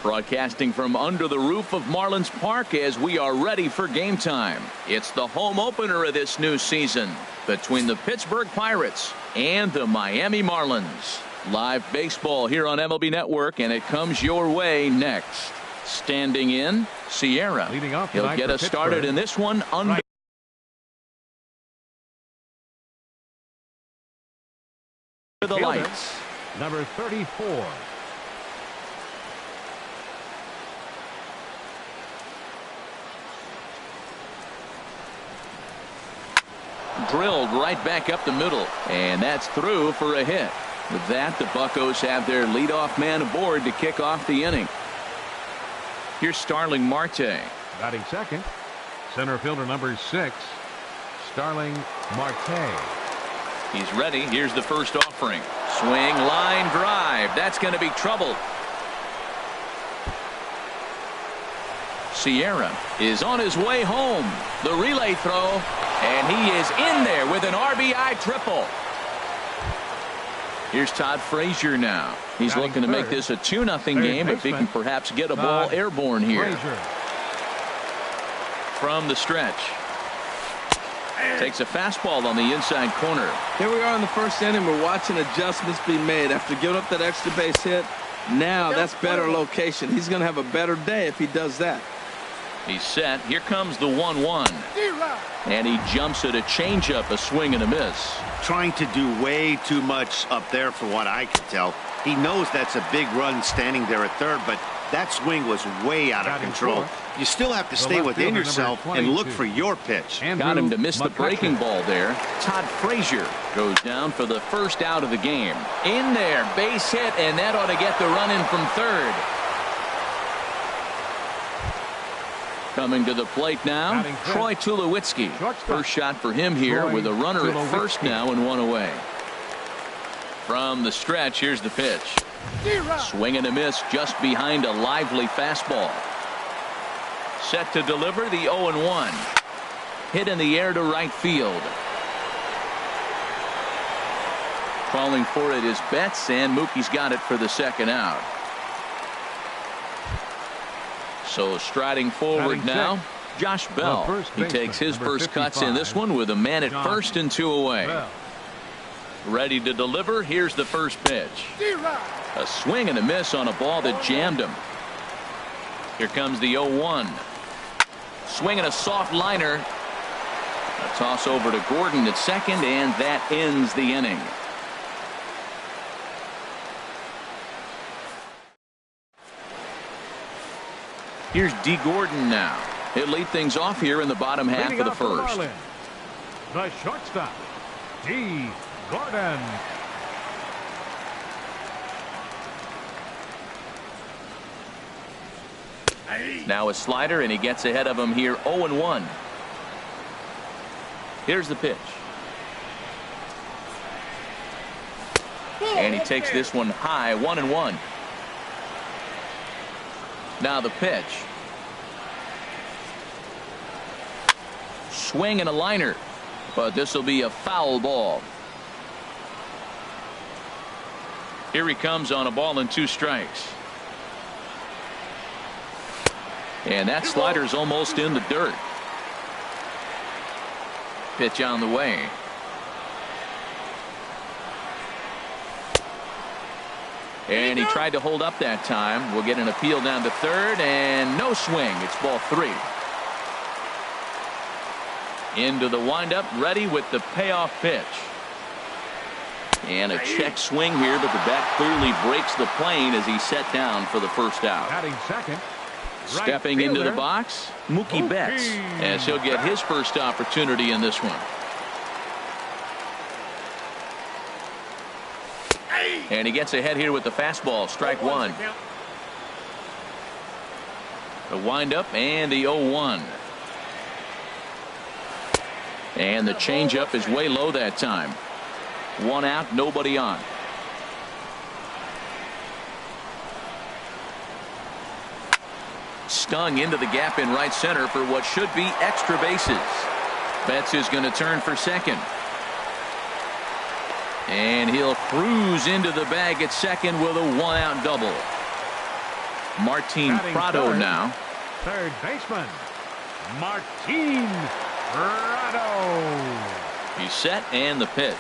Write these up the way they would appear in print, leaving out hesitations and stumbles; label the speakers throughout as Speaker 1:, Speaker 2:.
Speaker 1: Broadcasting from under the roof of Marlins Park as we are ready for game time. It's the home opener of this new season between the Pittsburgh Pirates and the Miami Marlins. Live baseball here on MLB Network, and it comes your way next. Standing in, Sierra. He'll get us started in this one under the lights.
Speaker 2: Number 34.
Speaker 1: Drilled right back up the middle, and that's through for a hit. With that, the Buccos have their leadoff man aboard to kick off the inning. Here's Starling Marte.
Speaker 2: Batting second, center fielder number 6, Starling Marte.
Speaker 1: He's ready. Here's the first offering. Swing, line drive. That's going to be trouble. Sierra is on his way home. The relay throw, and he is in there with an RBI triple. Here's Todd Frazier now. He's looking to make this a 2-0 game if he can perhaps get a ball airborne here. From the stretch. Takes a fastball on the inside corner.
Speaker 3: Here we are in the first inning. We're watching adjustments be made after giving up that extra base hit. Now that's better location. He's going to have a better day if he does that.
Speaker 1: He's set. Here comes the 1-1. And he jumps at a changeup, a swing and a miss.
Speaker 4: Trying to do way too much up there for what I can tell. He knows that's a big run standing there at third, but that swing was way out of control. You still have to stay within yourself and look for your pitch.
Speaker 1: Got him to miss the breaking ball there. Todd Frazier goes down for the first out of the game. In there, base hit, and that ought to get the run in from third. Coming to the plate now, Troy Tulowitzki. First shot for him here with a runner at first now and one away. From the stretch, here's the pitch. Swing and a miss just behind a lively fastball. Set to deliver the 0-1. Hit in the air to right field. Calling for it is Betts, and Mookie's got it for the second out. So striding forward now, Josh Bell. He takes his first cuts in this one with a man at first and 2 away. Ready to deliver. Here's the first pitch. A swing and a miss on a ball that jammed him. Here comes the 0-1. Swing and a soft liner. A toss over to Gordon at second, and that ends the inning. Here's D. Gordon now. He'll lead things off here in the bottom half of the first.
Speaker 2: The shortstop, D. Gordon.
Speaker 1: Now a slider, and he gets ahead of him here, 0-1. Here's the pitch. And he takes this one high, 1-1. Now the pitch. Swing and a liner, but this will be a foul ball. Here he comes on a ball and 2 strikes. And that slider's almost in the dirt. Pitch on the way. And he tried to hold up that time. We'll get an appeal down to third, and no swing. It's ball 3. Into the windup, ready with the payoff pitch. And a check swing here, but the bat clearly breaks the plane as he's set down for the first out.
Speaker 2: Batting second,
Speaker 1: stepping into the box, Mookie Betts, as he'll get his first opportunity in this one. And he gets ahead here with the fastball, strike 1. The windup and the 0-1. And the changeup is way low that time. 1 out, nobody on. Stung into the gap in right center for what should be extra bases. Betts is going to turn for second. And he'll cruise into the bag at second with a 1-out double. Martin Prado now.
Speaker 2: Third baseman, Martin Prado.
Speaker 1: He's set and the pitch.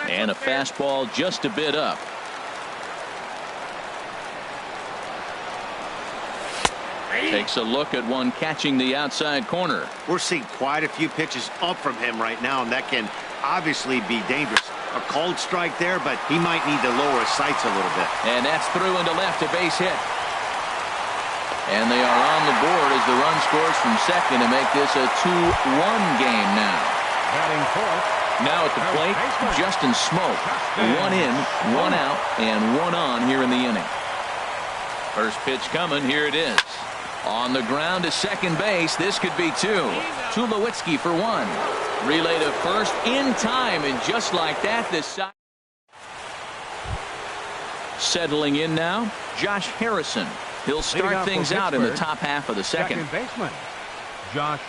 Speaker 1: And a fastball just a bit up. Takes a look at one catching the outside corner.
Speaker 4: We're seeing quite a few pitches up from him right now, and that can obviously be dangerous. A cold strike there, but he might need to lower his sights a little bit.
Speaker 1: And that's through into left, a base hit. And they are on the board as the run scores from second to make this a 2-1 game now.
Speaker 2: Batting fourth.
Speaker 1: Now at the plate, Justin Smoke. One in, one out, and one on here in the inning. First pitch coming. Here it is. On the ground to second base. This could be two. Tulowitzki for one. Relay to first in time, and just like that, this side. Settling in now, Josh Harrison. He'll start things out in the top half of the second.
Speaker 2: Second baseman, Josh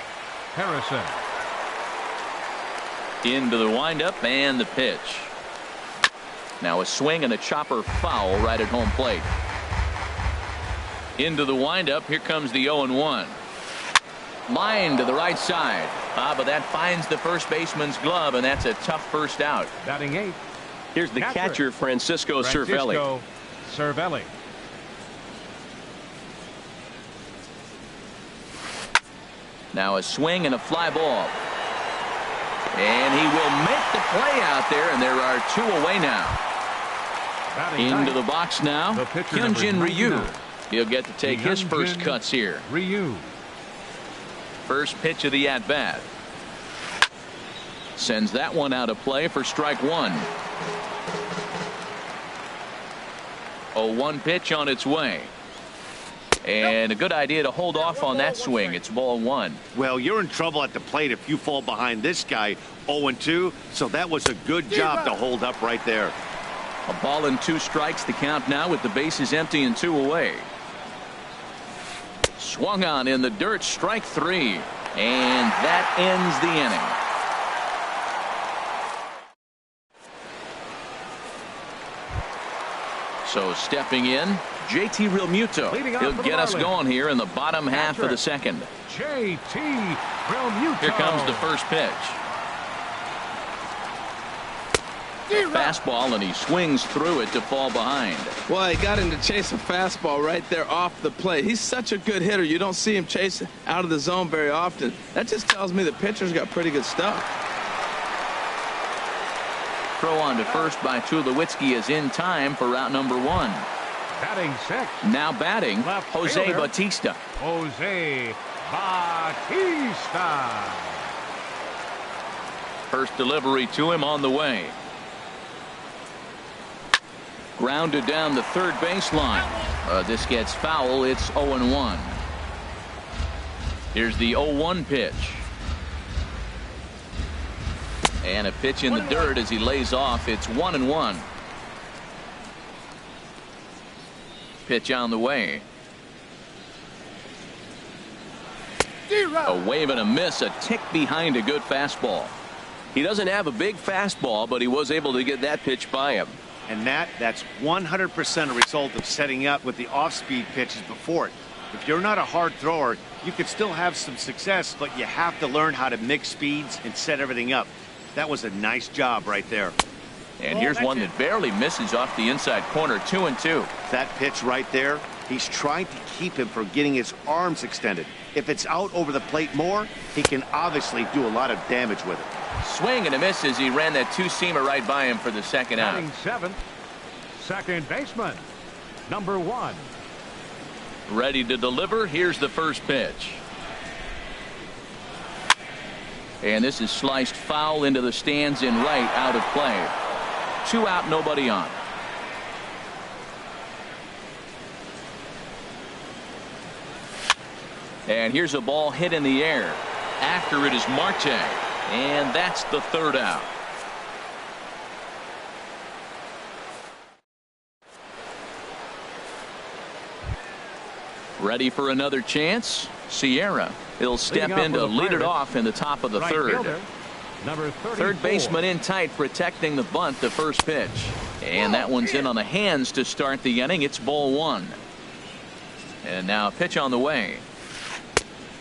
Speaker 2: Harrison.
Speaker 1: Into the windup and the pitch. Now a swing and a chopper foul right at home plate. Into the windup. Here comes the 0-1. Line to the right side. But that finds the first baseman's glove, and that's a tough first out.
Speaker 2: Batting eighth.
Speaker 5: Here's the catcher, Francisco Cervelli.
Speaker 2: Cervelli.
Speaker 1: Now a swing and a fly ball. And he will make the play out there, and there are two away now.
Speaker 2: Batting
Speaker 1: Into
Speaker 2: ninth.
Speaker 1: the box now, Hyunjin Ryu. He'll get to take his first cuts here.
Speaker 2: Ryu.
Speaker 1: First pitch of the at-bat. Sends that one out of play for strike one. 0-1 pitch on its way. And a good idea to hold off on that swing. It's ball one.
Speaker 4: Well, you're in trouble at the plate if you fall behind this guy 0-2, so that was a good job to hold up right there.
Speaker 1: A ball and two strikes to count now with the bases empty and two away. Swung on in the dirt, strike three. And that ends the inning. So stepping in, JT Realmuto. He'll get us going here in the bottom half of the second.
Speaker 2: JT Realmuto.
Speaker 1: Here comes the first pitch. Fastball, and he swings through it to fall behind.
Speaker 3: Well, he got him to chase a fastball right there off the plate. He's such a good hitter. You don't see him chase out of the zone very often. That just tells me the pitcher's got pretty good stuff.
Speaker 1: Throw on to first by Tulowitzki is in time for route number one.
Speaker 2: Batting sixth.
Speaker 1: Now batting,
Speaker 2: Left
Speaker 1: Jose
Speaker 2: fielder.
Speaker 1: Bautista.
Speaker 2: Jose Bautista.
Speaker 1: First delivery to him on the way. Grounded down the third baseline. This gets foul. It's 0-1. Here's the 0-1 pitch. And a pitch in the dirt as he lays off. It's 1-1. Pitch on the way. A wave and a miss, a tick behind a good fastball.
Speaker 5: He doesn't have a big fastball, but he was able to get that pitch by him.
Speaker 4: And that's 100% a result of setting up with the off-speed pitches before it. If you're not a hard thrower, you could still have some success, but you have to learn how to mix speeds and set everything up. That was a nice job right there.
Speaker 1: And here's one that barely misses off the inside corner. 2-2.
Speaker 4: That pitch right there, he's trying to keep him from getting his arms extended. If it's out over the plate more, he can obviously do a lot of damage with it.
Speaker 1: Swing and a miss as he ran that two-seamer right by him for the second out.
Speaker 2: Batting seventh. Second baseman, number 1.
Speaker 1: Ready to deliver. Here's the first pitch. And this is sliced foul into the stands in right, out of play. 2 out, nobody on. And here's a ball hit in the air. After it is Marte. And that's the third out. Ready for another chance? Sierra. He'll step in to lead it off in the top of the third.
Speaker 2: Fielder, number 34.
Speaker 1: Third baseman in tight, protecting the bunt, the first pitch. And that one's in on the hands to start the inning. It's ball one. And now a pitch on the way.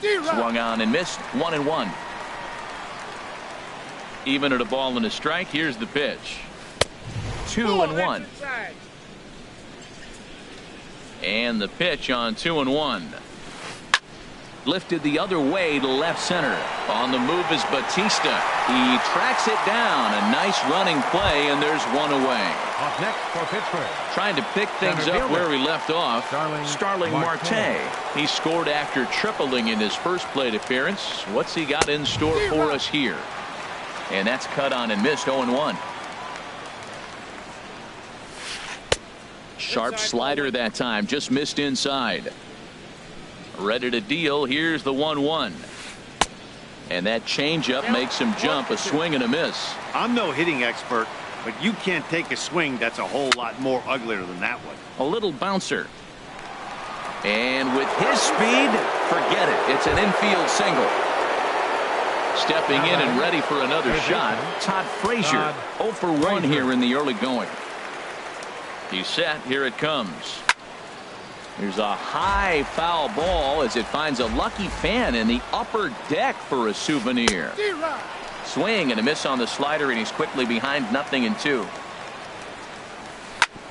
Speaker 1: Swung on and missed. 1-1. Even at a ball and a strike. Here's the pitch. 2-1. And the pitch on 2-1. Lifted the other way to left center. On the move is Batista. He tracks it down. A nice running play, and there's one away.
Speaker 2: Up next for Pittsburgh.
Speaker 1: Trying to pick things up where we left off. Starling Marte. He scored after tripling in his first plate appearance. What's he got in store for us here? And that's cut on and missed. 0-1. Sharp slider that time. Just missed inside. Ready to deal. Here's the 1-1. And that changeup makes him jump. A swing and a miss.
Speaker 4: I'm no hitting expert, but you can't take a swing that's a whole lot more uglier than that one.
Speaker 1: A little bouncer. And with his speed, forget it. It's an infield single. Stepping in and ready for another shot, Todd Frazier. 0 for 1 here in the early going. He's set. Here it comes. There's a high foul ball as it finds a lucky fan in the upper deck for a souvenir. Swing and a miss on the slider, and he's quickly behind 0-2.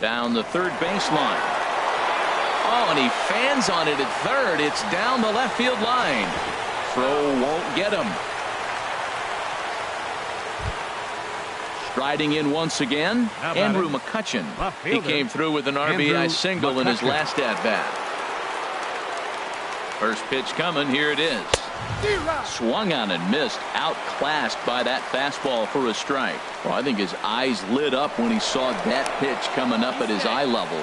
Speaker 1: Down the third baseline. Oh, and he fans on it at third. It's down the left field line. Throw won't get him. Striding in once again, Andrew McCutchen. He came through with an RBI single in his last at-bat. First pitch coming. Here it is. Swung on and missed. Outclassed by that fastball for a strike. Well, I think his eyes lit up when he saw that pitch coming up at his eye level.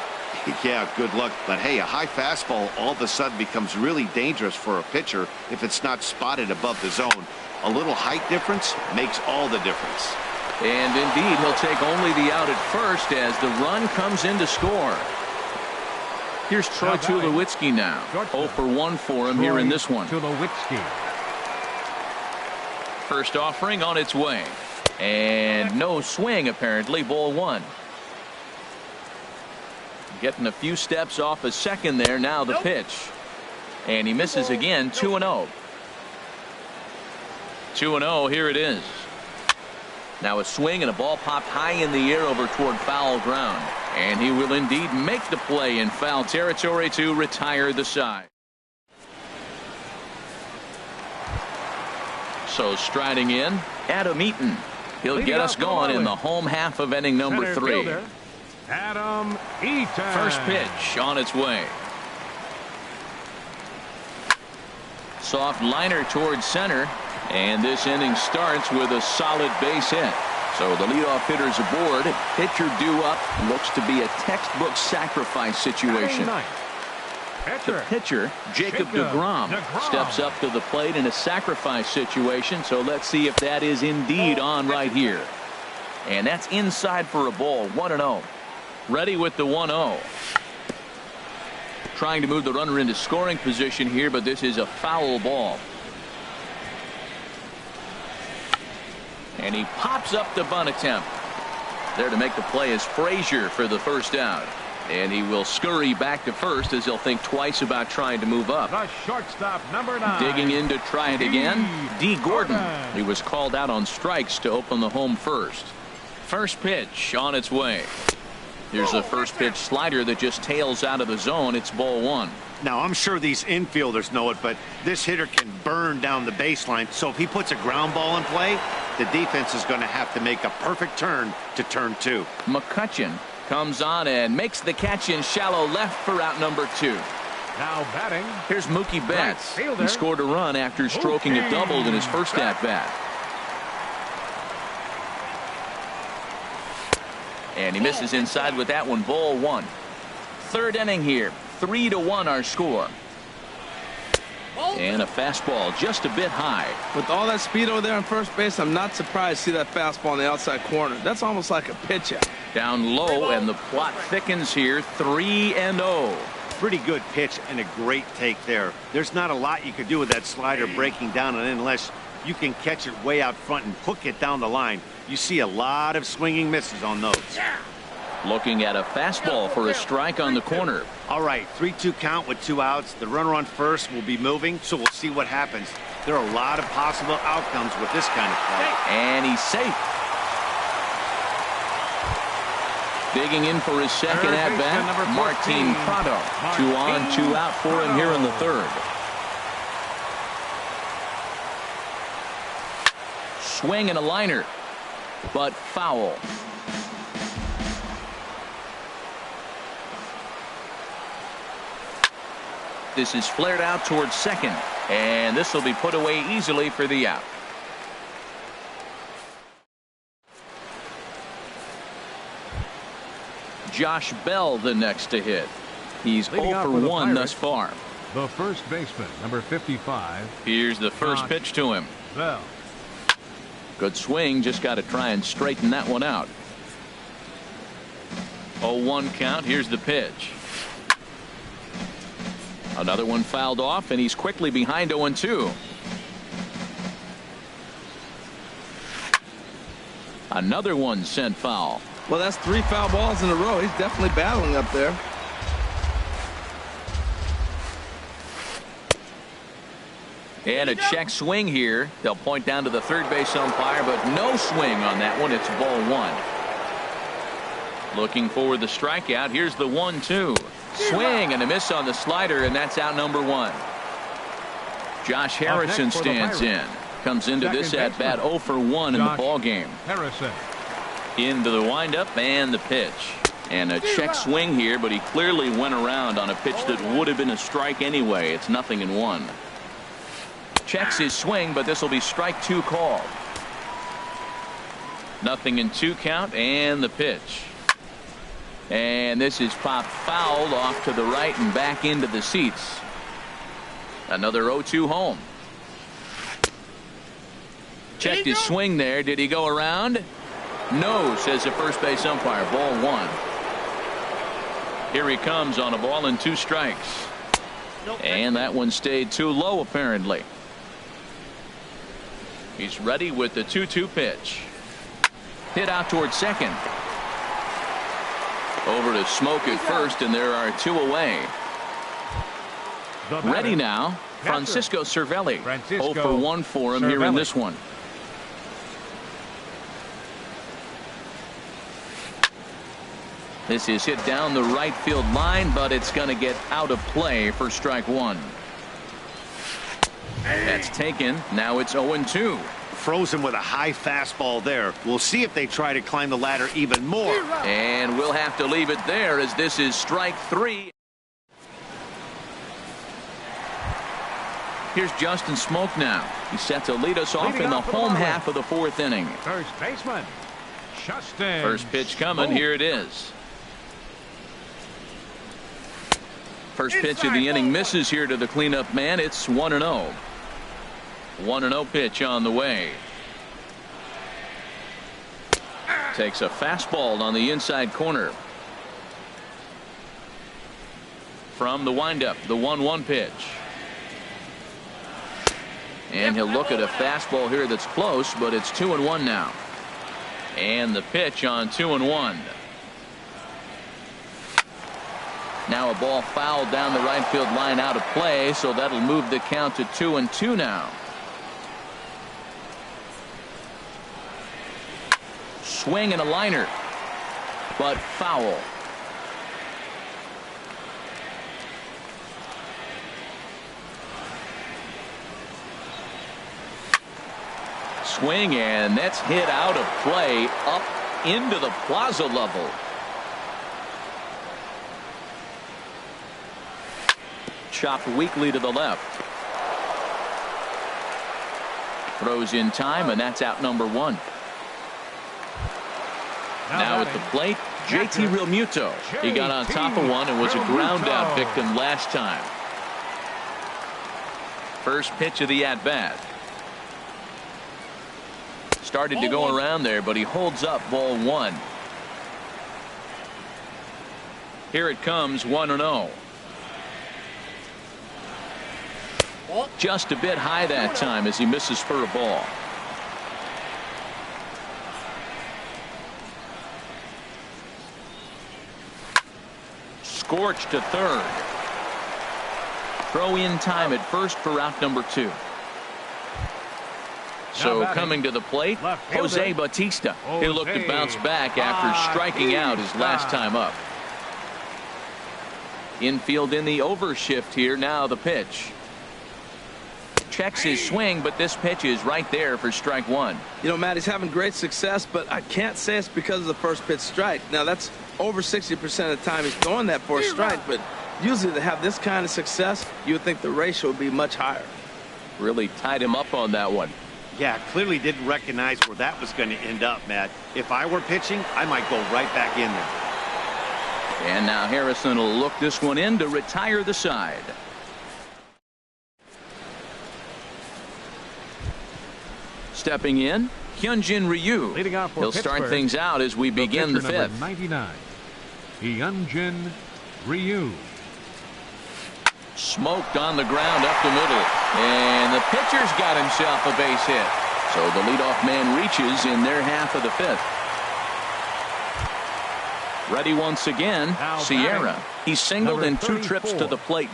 Speaker 4: Yeah, good luck. But hey, a high fastball all of a sudden becomes really dangerous for a pitcher if it's not spotted above the zone. A little height difference makes all the difference.
Speaker 1: And indeed, he'll take only the out at first as the run comes in to score. Here's Troy Tulowitzki now. 0 for 1 for him here in this one. First offering on its way. And no swing, apparently. Ball 1. Getting a few steps off a second there. Now the pitch. And he misses again. 2-0. 2-0. Here it is. Now a swing and a ball popped high in the air over toward foul ground. And he will indeed make the play in foul territory to retire the side. So striding in, Adam Eaton. He'll get us going in the home half of inning number 3.
Speaker 2: Adam Eaton.
Speaker 1: First pitch on its way. Soft liner towards center. And this inning starts with a solid base hit. So the leadoff hitter's aboard. Pitcher due up. Looks to be a textbook sacrifice situation. The pitcher, Jacob deGrom, steps up to the plate in a sacrifice situation. So let's see if that is indeed on right here. And that's inside for a ball. 1-0. Ready with the 1-0. Trying to move the runner into scoring position here, but this is a foul ball. And he pops up the bunt attempt. There to make the play is Frazier for the first out. And he will scurry back to first as he'll think twice about trying to move up.
Speaker 2: The shortstop, number 9.
Speaker 1: Digging in to try it again. D. Gordon. He was called out on strikes to open the home first. First pitch on its way. Here's a first pitch slider that just tails out of the zone. It's ball 1.
Speaker 4: Now, I'm sure these infielders know it, but this hitter can burn down the baseline. So if he puts a ground ball in play, the defense is going to have to make a perfect turn to turn 2.
Speaker 1: McCutchen comes on and makes the catch in shallow left for out number 2.
Speaker 2: Now batting.
Speaker 1: Here's Mookie Betts. He scored a run after stroking a double in his first at-bat. And he misses inside with that one. Ball 1. Third inning here. 3-1 our score. And a fastball just a bit high.
Speaker 3: With all that speed over there on first base, I'm not surprised to see that fastball on the outside corner. That's almost like a pitch out.
Speaker 1: Down low, and the plot thickens here. 3-0.
Speaker 4: Pretty good pitch and a great take there. There's not a lot you could do with that slider breaking down and unless you can catch it way out front and hook it down the line. You see a lot of swinging misses on those.
Speaker 1: Looking at a fastball for a strike on the corner.
Speaker 4: All right, 3-2 count with 2 outs. The runner on first will be moving, so we'll see what happens. There are a lot of possible outcomes with this kind of play.
Speaker 1: And he's safe. Digging in for his second at-bat, Martin Prado. 2 on, 2 out for him here in the third. Swing and a liner, but foul. This is flared out towards second, and this will be put away easily for the out. Josh Bell the next to hit. He's 0 for 1 thus far.
Speaker 2: The first baseman, number 55.
Speaker 1: Here's the first pitch to him.
Speaker 2: Bell.
Speaker 1: Good swing, just got to try and straighten that one out. 0-1 count. Here's the pitch. Another one fouled off, and he's quickly behind 0-2. Another one sent foul.
Speaker 3: Well, that's 3 foul balls in a row. He's definitely battling up there.
Speaker 1: And a check swing here. They'll point down to the third base umpire, but no swing on that one. It's ball 1. Looking for the strikeout. Here's the 1-2. Swing and a miss on the slider, and that's out number 1. Josh Harrison stands in. Comes into this at bat 0 for 1 in the ball game.
Speaker 2: Harrison.
Speaker 1: Into the windup and the pitch. And a check swing here, but he clearly went around on a pitch that would have been a strike anyway. It's 0-1. Checks his swing, but this will be strike 2 called. 0-2 count and the pitch. And this is popped fouled off to the right and back into the seats. Another 0-2 home. Checked his swing there. Did he go around? No, says the first base umpire. Ball 1. Here he comes on a ball and 2 strikes. And that one stayed too low apparently. He's ready with the 2-2 pitch. Hit out towards second. Over to Smoke at first, and there are 2 away. Ready now, Francisco Cervelli. 0 for 1 for him here in this one. This is hit down the right field line, but it's going to get out of play for strike 1. That's taken. Now it's 0-2.
Speaker 4: Frozen with a high fastball there. We'll see if they try to climb the ladder even more.
Speaker 1: And we'll have to leave it there as this is strike 3. Here's Justin Smoke now. He's set to lead us off in the home half of the 4th inning.
Speaker 2: First baseman, Justin.
Speaker 1: First pitch coming. Here it is. First pitch of the inning misses here to the cleanup man. It's 1-0. 1-0 pitch on the way. Takes a fastball on the inside corner. From the windup, the 1-1 pitch. And he'll look at a fastball here that's close, but it's 2-1 now. And the pitch on 2-1. Now a ball fouled down the right field line out of play, so that'll move the count to 2-2 now. Swing and a liner, but foul. Swing, and that's hit out of play up into the plaza level. Chopped weakly to the left. Throws in time, and that's out number 1. Now at the plate, JT Realmuto. He got on top of one and was a ground out victim last time. First pitch of the at-bat. Started to go around there, but he holds up ball 1. Here it comes, 1-0. Just a bit high that time as he misses for a ball. scorched to third. Throw in time at first for out number 2. So coming to the plate, Jose Bautista. He'll look to bounce back after striking out his last time up. Infield in the overshift here. Now the pitch. Checks his swing, but this pitch is right there for strike 1.
Speaker 3: You know, Matt, he's having great success, but I can't say it's because of the first pitch strike. Now, that's over 60% of the time he's throwing that for a strike, but usually to have this kind of success, you would think the ratio would be much higher.
Speaker 5: Really tied him up on that one.
Speaker 4: Yeah, clearly didn't recognize where that was going to end up, Matt. If I were pitching, I might go right back in there.
Speaker 1: And now Harrison will look this one in to retire the side. Stepping in, Hyunjin Ryu.
Speaker 2: Leading off for
Speaker 1: He'll start
Speaker 2: Pittsburgh,
Speaker 1: things out as we begin the
Speaker 2: pitcher number
Speaker 1: 5th.
Speaker 2: 99, Hyunjin Ryu.
Speaker 1: Smoked on the ground up the middle. And the pitcher's got himself a base hit. So the leadoff man reaches in their half of the 5th. Ready once again,
Speaker 2: Now
Speaker 1: Sierra.
Speaker 2: batting,
Speaker 1: He's singled
Speaker 2: number
Speaker 1: in 2 trips to
Speaker 2: 34.
Speaker 1: the plate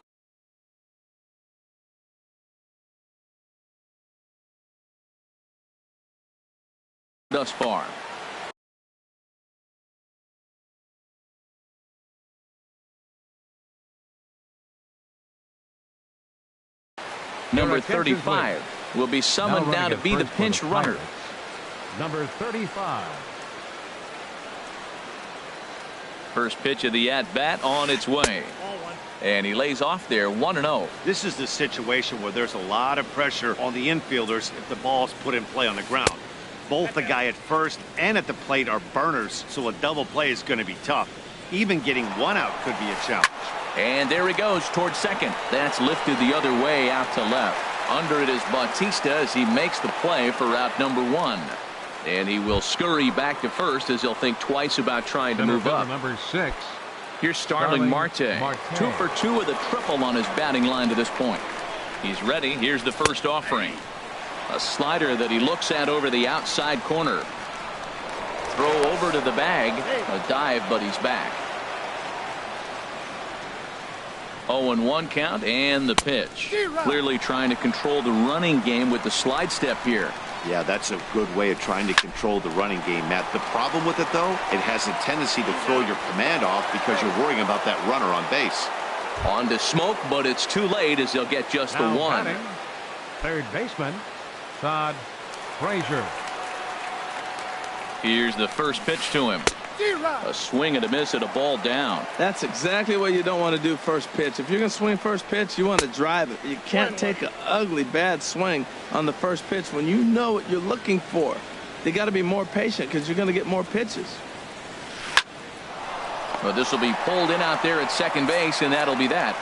Speaker 1: thus far. Number 35 will be summoned now to be the pinch runner.
Speaker 2: Number 35.
Speaker 1: First pitch of the at-bat on its way. And he lays off there 1-0.
Speaker 4: This is the situation where there's a lot of pressure on the infielders if the ball's put in play on the ground. Both the guy at first and at the plate are burners, so a double play is going to be tough. Even getting one out could be a challenge.
Speaker 1: And there he goes towards second. That's lifted the other way out to left. Under it is Bautista as he makes the play for out number 1. And he will scurry back to first as he'll think twice about trying to move up.
Speaker 2: Number 6.
Speaker 1: Here's Starling Marte. 2 for 2 with a triple on his batting line to this point. He's ready. Here's the first offering. A slider that he looks at over the outside corner. Throw over to the bag. A dive, but he's back. 0-1 count and the pitch. Clearly trying to control the running game with the slide step here.
Speaker 4: Yeah, that's a good way of trying to control the running game, Matt. The problem with it, though, it has a tendency to throw your command off because you're worrying about that runner on base.
Speaker 1: On to Smoke, but it's too late as they'll get just the
Speaker 2: Now
Speaker 1: one.
Speaker 2: batting, third baseman, Todd Frazier.
Speaker 1: Here's the first pitch to him. A swing and a miss at a ball down.
Speaker 3: That's exactly what you don't want to do first pitch. If you're going to swing first pitch, you want to drive it. You can't take an ugly, bad swing on the first pitch when you know what you're looking for. They got to be more patient because you're going to get more pitches.
Speaker 1: Well, this will be pulled in out there at second base, and that'll be that.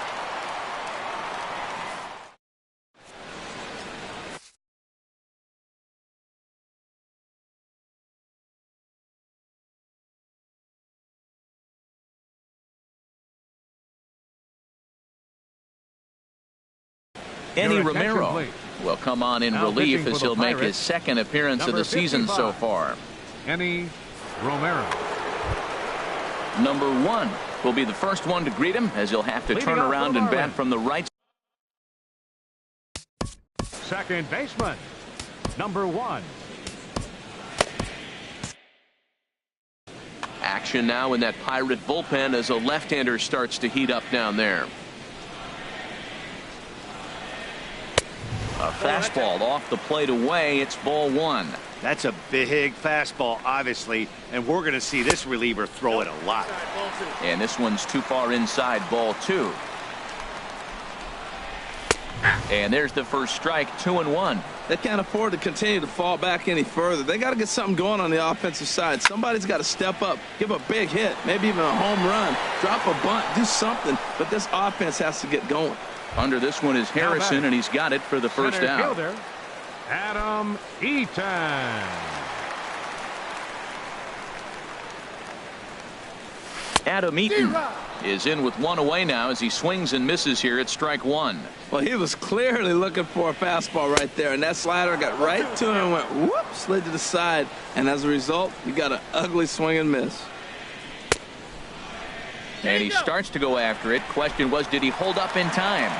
Speaker 1: Eddie Romero will come on in relief as he'll make his second appearance of the season so far.
Speaker 2: Eddie Romero.
Speaker 1: Number 1 will be the first one to greet him as he'll have to turn around and bat from the right.
Speaker 2: Second baseman, number 1.
Speaker 1: Action now in that Pirate bullpen as a left-hander starts to heat up down there. A fastball off the plate away. It's ball 1.
Speaker 4: That's a big fastball, obviously, and we're going to see this reliever throw it a lot.
Speaker 1: And this one's too far inside, ball 2. And there's the first strike, 2-1.
Speaker 3: They can't afford to continue to fall back any further. They got to get something going on the offensive side. Somebody's got to step up, give a big hit, maybe even a home run, drop a bunt, do something. But this offense has to get going.
Speaker 1: Under this one is Harrison, and he's got it for the first
Speaker 2: Center
Speaker 1: out.
Speaker 2: fielder, Adam Eaton.
Speaker 1: Adam Eaton is in with one away now as he swings and misses here at strike 1.
Speaker 3: Well, he was clearly looking for a fastball right there, and that slider got right to him and went whoop, slid to the side, and as a result, you got an ugly swing and miss.
Speaker 1: And he starts to go after it. Question was, did he hold up in time?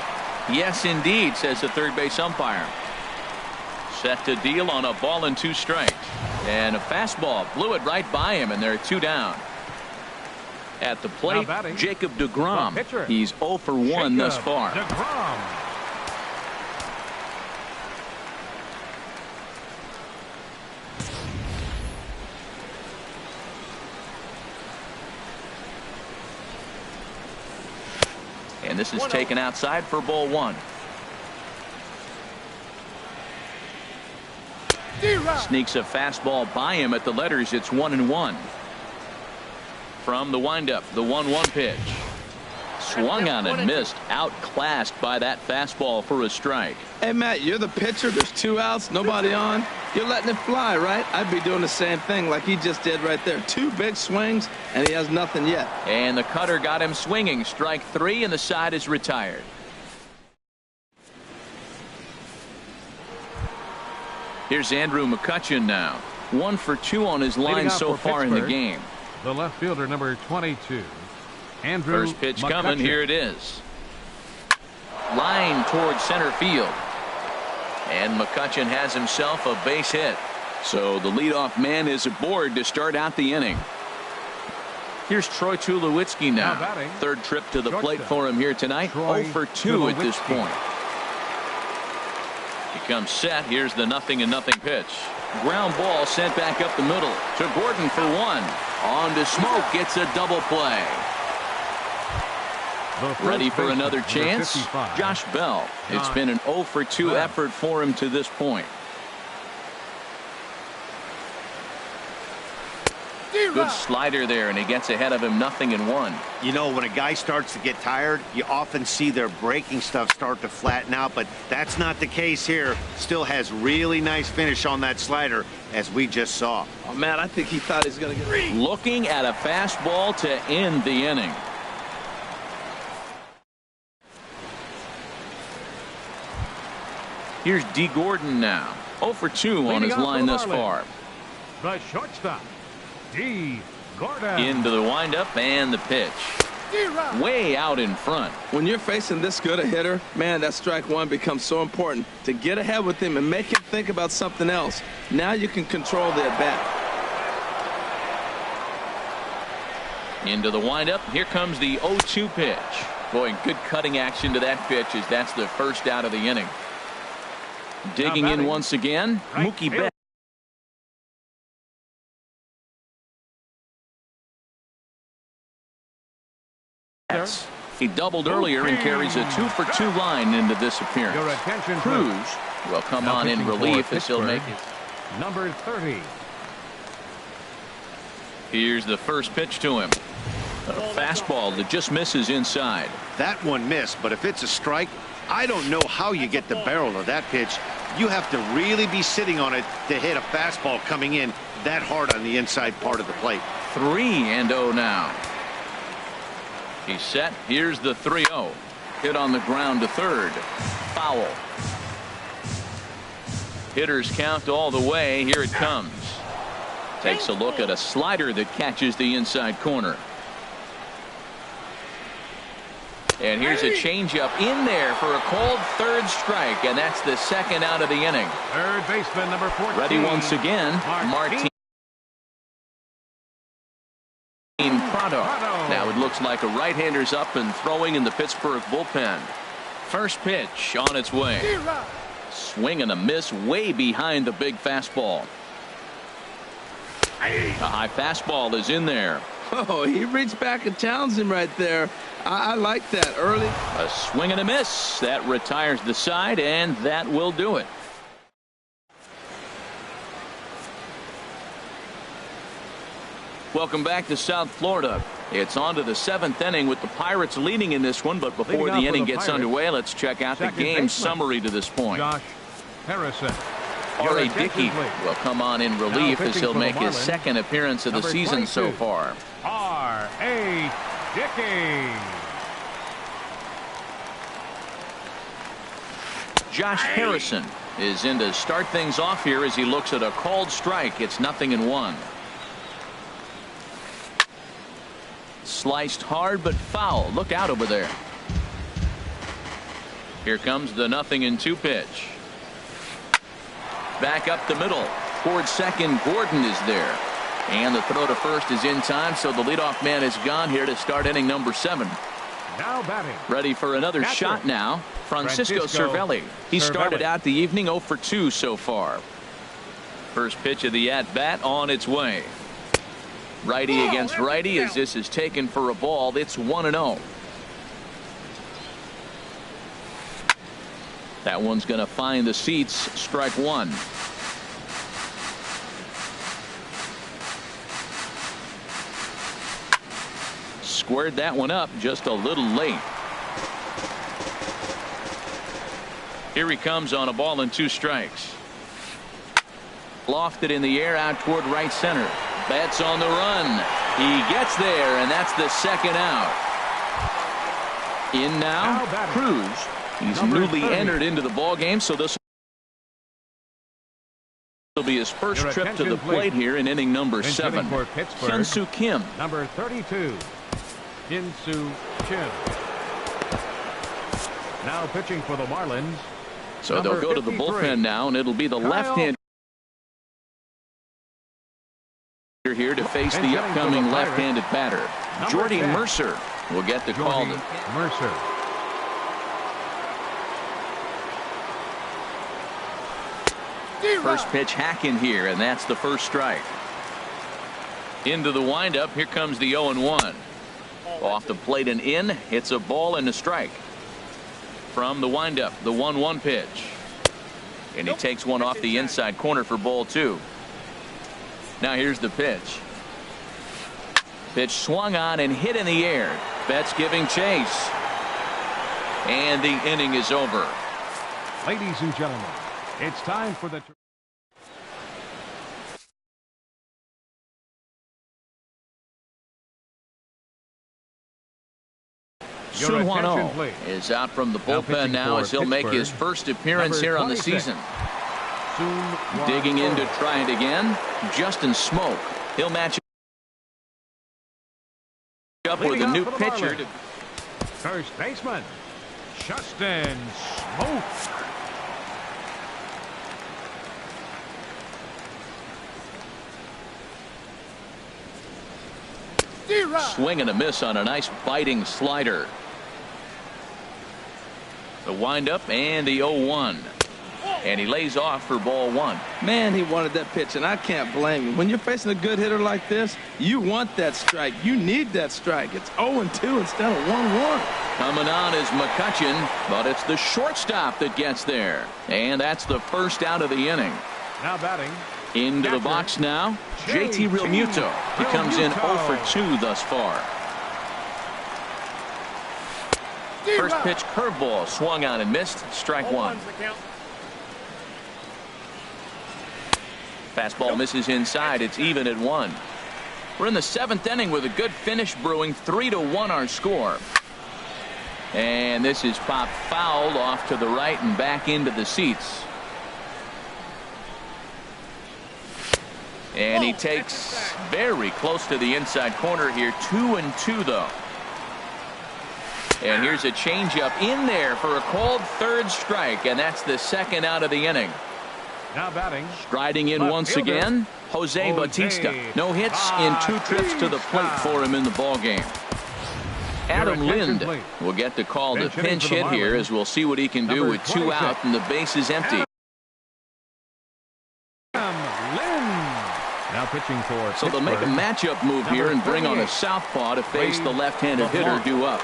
Speaker 1: Yes, indeed, says the third base umpire. Set to deal on a ball and 2 strikes. And a fastball blew it right by him, and there are 2 down. At the plate, Jacob deGrom. He's 0 for 1 thus far. And this is taken outside for ball 1. Sneaks a fastball by him at the letters. It's 1-1. From the windup, the 1-1 pitch. Swung on and missed. Outclassed by that fastball for a strike.
Speaker 3: Hey, Matt, you're the pitcher. There's 2 outs, nobody on. You're letting it fly, right? I'd be doing the same thing like he just did right there. 2 big swings, and he has nothing yet.
Speaker 1: And the cutter got him swinging. Strike 3, and the side is retired. Here's Andrew McCutchen now. 1 for 2 on his line so far in the game.
Speaker 2: The left fielder, number 22, Andrew
Speaker 1: First pitch
Speaker 2: McCutchen.
Speaker 1: coming. Here it is. Line towards center field. And McCutchen has himself a base hit. So the leadoff man is aboard to start out the inning. Here's Troy Tulowitzki now. Third trip to the plate for him here tonight. 0 for 2 at this point. He comes set. Here's the 0-0 pitch. Ground ball sent back up the middle to Gordon for 1. On to Smoke. Gets a double play. Ready for another chance. Josh Bell. It's been an 0 for 2 effort for him to this point. Good slider there, and he gets ahead of him. 0-1.
Speaker 4: You know, when a guy starts to get tired, you often see their breaking stuff start to flatten out, but that's not the case here. Still has really nice finish on that slider, as we just saw.
Speaker 3: Oh, man, I think he thought he was going to get...
Speaker 1: Looking at a fastball to end the inning. Here's D. Gordon now. 0 for 2 on his line thus far.
Speaker 2: The shortstop, D. Gordon.
Speaker 1: Into the windup and the pitch. Way out in front.
Speaker 3: When you're facing this good a hitter, man, that strike 1 becomes so important to get ahead with him and make him think about something else. Now you can control the at-bat.
Speaker 1: Into the windup. Here comes the 0-2 pitch. Boy, good cutting action to that pitch as that's the first out of the inning. Digging in once again, Mookie Betts. He doubled earlier and carries a 2 for 2 line into this appearance. Cruz will come on in relief as he'll make it.
Speaker 2: Number 30.
Speaker 1: Here's the first pitch to him. A fastball that just misses inside.
Speaker 4: That one missed, but if it's a strike, I don't know how you get the barrel of that pitch. You have to really be sitting on it to hit a fastball coming in that hard on the inside part of the plate.
Speaker 1: 3-0 now. He's set. Here's the 3-0. Hit on the ground to third. Foul. Hitters count all the way. Here it comes. Takes a look at a slider that catches the inside corner. And here's a changeup in there for a called third strike, and that's the second out of the inning.
Speaker 2: Third baseman, number 14.
Speaker 1: Ready once again, Martin Prado. Now it looks like a right-hander's up and throwing in the Pittsburgh bullpen. First pitch on its way. Swing and a miss way behind the big fastball. A high fastball is in there.
Speaker 3: Oh, he reached back and challenged him right there. I like that early.
Speaker 1: A swing and a miss. That retires the side, and that will do it. Welcome back to South Florida. It's on to the 7th inning with the Pirates leading in this one, but before the inning gets underway, let's check out the game summary to this point.
Speaker 2: Josh Harrison.
Speaker 1: R.A. Dickey will come on in relief as he'll make his second appearance of the season so far.
Speaker 2: R.A. Dickey.
Speaker 1: Josh Harrison is in to start things off here as he looks at a called strike. It's 0-1. sliced hard but foul. Look out over there. Here comes the 0-2 pitch. Back up the middle. Towards second, Gordon is there. And the throw to first is in time, so the leadoff man is gone here to start inning number 7.
Speaker 2: Now batting.
Speaker 1: Ready for another shot now. Francisco Cervelli. He started out the evening 0 for 2 so far. First pitch of the at-bat on its way. Righty against righty as this is taken for a ball. It's 1-0. That one's going to find the seats. Strike one. Squared that one up just a little late. Here he comes on a ball and 2 strikes. Lofted in the air out toward right center. Betts on the run. He gets there, and that's the second out. In now, Cruz. He's newly entered into the ball game, so this will be his first trip to the plate here in inning number 7. Hyun-Soo Kim.
Speaker 2: Number 32, Hyun-Soo Kim. Now pitching for the Marlins.
Speaker 1: So they'll go to the bullpen now, and it'll be the left-hander here to face the upcoming left-handed batter. Jordy Mercer will get the call.
Speaker 2: Mercer.
Speaker 1: First pitch hack in here, and that's the first strike. Into the windup. Here comes the 0-1. Off the plate and in. It's a ball and a strike. From the windup, the 1-1 pitch. And he takes one off the inside corner for ball 2. Now here's the pitch. Pitch swung on and hit in the air. Betts giving chase. And the inning is over.
Speaker 2: Ladies and gentlemen, it's time for the
Speaker 1: Sun Hwan-Oh is out from the bullpen now as he'll make his first appearance here on the season. Digging in to try it again, Justin Smoke. He'll match up with a new pitcher.
Speaker 2: First baseman, Justin Smoke.
Speaker 1: Swing and a miss on a nice biting slider. The windup and the 0-1. And he lays off for ball 1.
Speaker 3: Man, he wanted that pitch, and I can't blame him. When you're facing a good hitter like this, you want that strike. You need that strike. It's 0-2 instead of 1-1.
Speaker 1: Coming on is McCutcheon, but it's the shortstop that gets there. And that's the first out of the inning.
Speaker 2: Now batting.
Speaker 1: Into the box now, JT Realmuto. He comes in 0 for 2 thus far. First pitch curveball swung on and missed. Strike 1. Fastball misses inside. It's even at 1. We're in the 7th inning with a good finish brewing. 3-1 our score. And this is popped fouled off to the right and back into the seats. And he takes very close to the inside corner here. 2-2 though. And here's a changeup in there for a called third strike, and that's the second out of the inning.
Speaker 2: Now batting.
Speaker 1: Striding in once again, Jose Bautista. No hits in 2 trips to the plate for him in the ball game. Adam Lind will get the call to pinch hit here as we'll see what he can do with 2 out and the bases empty.
Speaker 2: Now pitching for
Speaker 1: so they'll make a matchup move here and bring on a southpaw to face the left-handed hitter due up.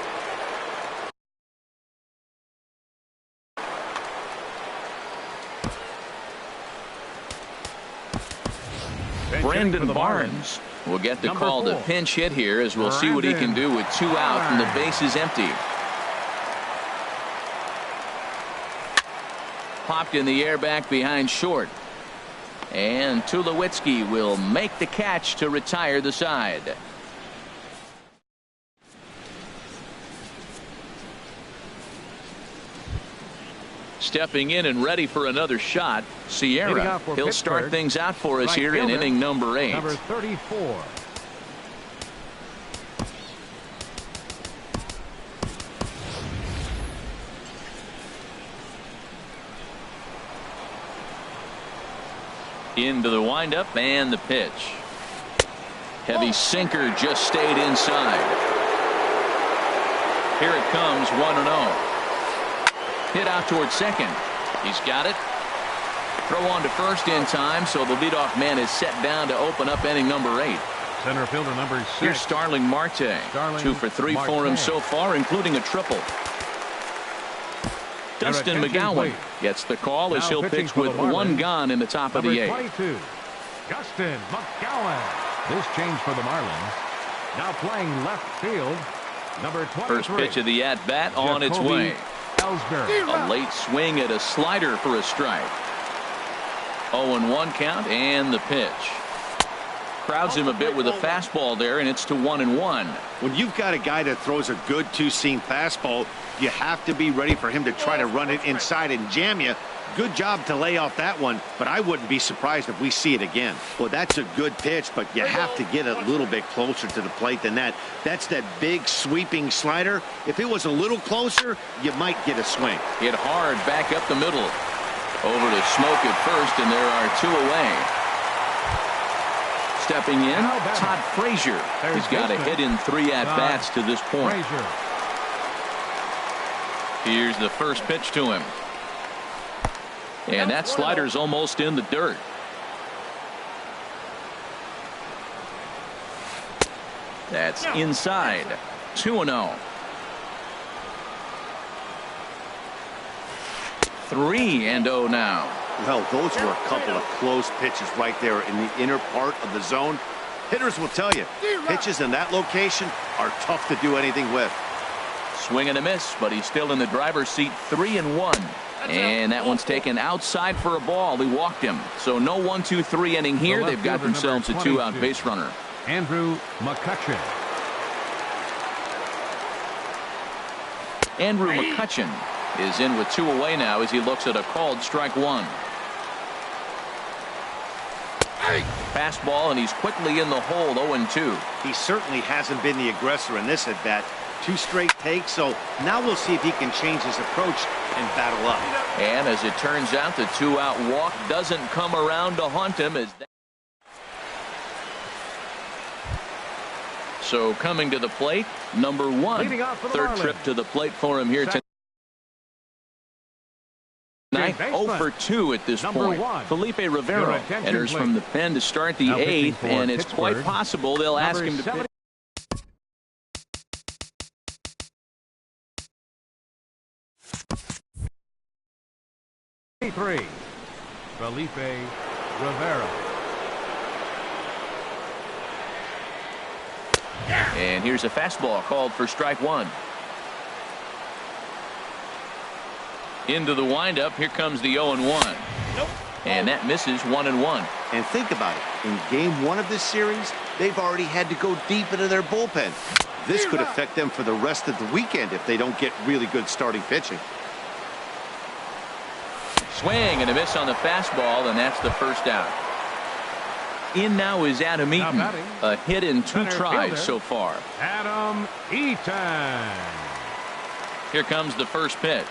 Speaker 1: Brandon Barnes will get the call to pinch hit here as we'll see what he can do with 2 out and the bases empty. Popped in the air back behind short. And Tulowitzki will make the catch to retire the side. Stepping in and ready for another shot, Sierra. He'll start things out for us here in inning number 8.
Speaker 2: Number 34.
Speaker 1: Into the windup and the pitch. Heavy sinker just stayed inside. Here it comes, 1-0. Hit out towards second. He's got it. Throw on to first in time, so the leadoff man is set down to open up inning number 8.
Speaker 2: Center fielder number 6.
Speaker 1: Here's Starling Marte. 2 for 3 for him so far, including a triple. Dustin McGowan gets the call as he'll pitch with 1 gone in the top of the 8th.
Speaker 2: 22, Dustin McGowan. This change for the Marlins. Now playing left field, number 23.
Speaker 1: First pitch of the at-bat on its way.
Speaker 2: Ellsbury.
Speaker 1: A late swing at a slider for a strike. 0-1 count and the pitch. Crowds him a bit with a fastball there, and it's to 1-1.
Speaker 4: When you've got a guy that throws a good two-seam fastball, you have to be ready for him to try to run it inside and jam you. Good job to lay off that one, but I wouldn't be surprised if we see it again. Well, that's a good pitch, but you have to get a little bit closer to the plate than that. That's that big sweeping slider. If it was a little closer, you might get a swing.
Speaker 1: Hit hard back up the middle. Over to Smoke at first, and there are 2 away. Stepping in, Todd Frazier. He's got a hit in 3 at-bats to this point. Here's the first pitch to him. And that slider's almost in the dirt. That's inside. 2-0. 3-0 now.
Speaker 4: Well, those were a couple of close pitches right there in the inner part of the zone. Hitters will tell you, pitches in that location are tough to do anything with.
Speaker 1: Swing and a miss, but he's still in the driver's seat. 3-1. And that one's taken outside for a ball. He walked him. So no 1-2-3 inning here. They've got themselves a 2-out base runner.
Speaker 2: Andrew McCutchen.
Speaker 1: Andrew McCutchen is in with 2 away now as he looks at a called strike 1. Fastball, and he's quickly in the hole. 0-2.
Speaker 4: He certainly hasn't been the aggressor in this at bat. 2 straight takes, so now we'll see if he can change his approach and battle up.
Speaker 1: And as it turns out, the 2-out walk doesn't come around to haunt him. So coming to the plate, number 1. Third trip to the plate for him here tonight. 0 for 2 at this point. Felipe Rivera enters from the pen to start the 8th, and it's quite possible they'll ask him to pitch.
Speaker 2: Felipe Rivera.
Speaker 1: And here's a fastball called for strike 1. Into the windup. Here comes the 0-1. And that misses. 1-1.
Speaker 4: And think about it. In game 1 of this series, they've already had to go deep into their bullpen. This could affect them for the rest of the weekend if they don't get really good starting pitching.
Speaker 1: Swing and a miss on the fastball, and that's the first out. In now is Adam Eaton. A hit in 2 tries so far.
Speaker 2: Adam Eaton.
Speaker 1: Here comes the first pitch.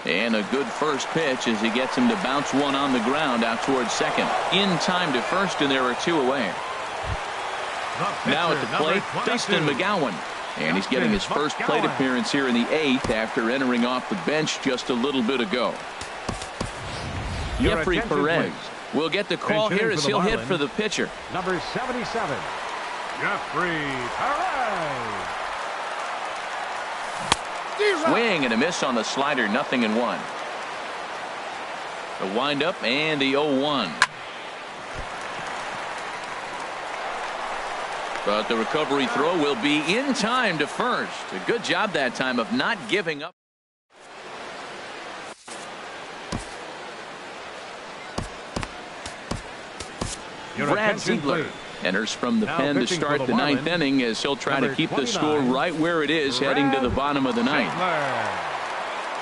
Speaker 1: And a good first pitch as he gets him to bounce one on the ground out towards second. In time to first, and there are 2 away. Now at the plate, Dustin McGowan. And he's getting his first plate appearance here in the 8th after entering off the bench just a little bit ago. Jeffrey Perez will get the call here as he'll hit for the pitcher.
Speaker 2: Number 77, Jeffrey Perez.
Speaker 1: Swing and a miss on the slider. 0-1. The windup and the 0-1. But the recovery throw will be in time to first. A good job that time of not giving up. Brad Ziegler enters from the pen to start the 9th inning as he'll try to keep the score right where it is heading to the bottom of the 9th.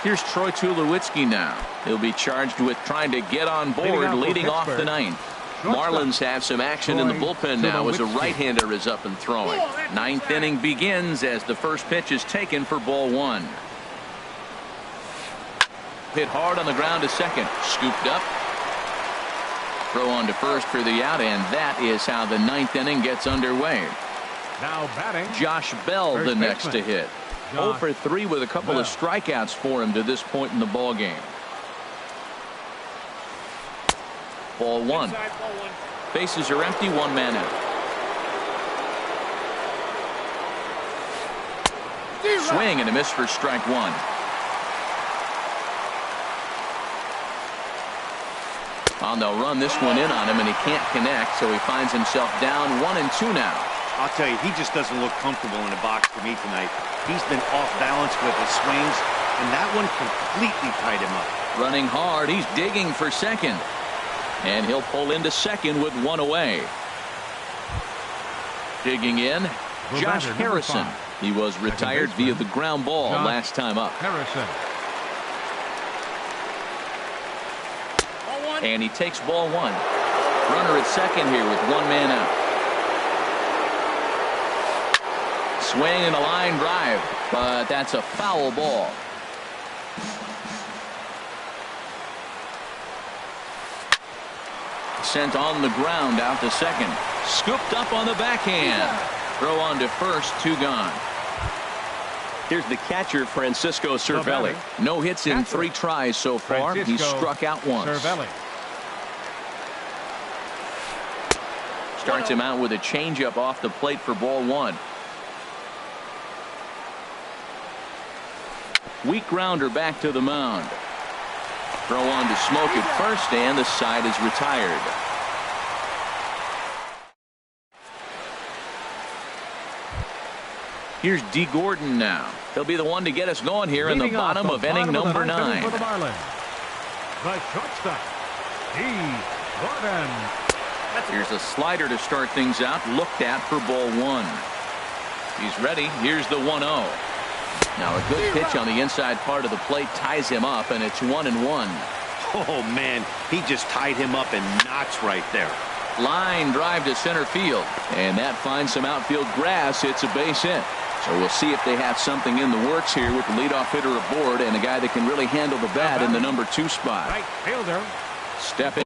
Speaker 1: Here's Troy Tulowitzki now. He'll be charged with trying to get on board leading off the 9th. Marlins have some action in the bullpen now as a right-hander is up and throwing. 9th inning begins as the first pitch is taken for ball 1. Hit hard on the ground to second. Scooped up. Throw on to first for the out, and that is how the ninth inning gets underway.
Speaker 2: Now batting,
Speaker 1: Josh Bell, the next to hit. 0 for 3 with a couple of strikeouts for him to this point in the ball game. Ball one. Bases are empty, 1 man out. Swing and a miss for strike 1. Oh, they'll run this one in on him, and he can't connect, so he finds himself down 1-2 now.
Speaker 4: I'll tell you, he just doesn't look comfortable in the box for me tonight. He's been off balance with his swings, and that one completely tied him up.
Speaker 1: Running hard, he's digging for second. And he'll pull into second with 1 away. Digging in, Josh Harrison. He was retired via the ground ball last time up.
Speaker 2: Harrison.
Speaker 1: And he takes ball 1. Runner at second here with 1 man out. Swing and a line drive, but that's a foul ball. Sent on the ground out to second. Scooped up on the backhand. Throw on to first, 2 gone.
Speaker 5: Here's the catcher, Francisco Cervelli.
Speaker 1: No hits in 3 tries so far. He struck out once.
Speaker 2: Cervelli.
Speaker 1: Starts him out with a changeup off the plate for ball 1. Weak grounder back to the mound. Throw on to Smoke at first, and the side is retired. Here's D. Gordon now. He'll be the one to get us going here in the bottom of inning number 9.
Speaker 2: For the Marlins, the shortstop, D. Gordon.
Speaker 1: Here's a slider to start things out. Looked at for ball 1. He's ready. Here's the 1-0. Now a good pitch on the inside part of the plate ties him up, and it's 1-1.
Speaker 4: Oh, man, he just tied him up in knots right there.
Speaker 1: Line drive to center field, and that finds some outfield grass. It's a base hit. So we'll see if they have something in the works here with the leadoff hitter aboard and a guy that can really handle the bat in the number 2 spot.
Speaker 2: Right fielder.
Speaker 1: Step in.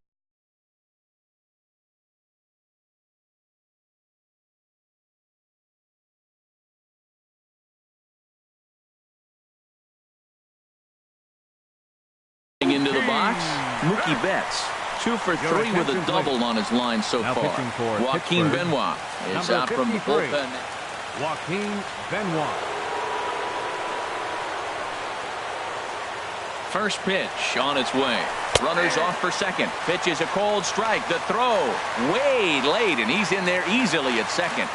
Speaker 1: Into the box, Mookie Betts. 2 for 3 with a double on his line so far. Joaquin Benoit is out from the bullpen.
Speaker 2: Joaquin Benoit.
Speaker 1: First pitch on its way. Runners off for second. Pitch is a cold strike. The throw way late, and he's in there easily at second.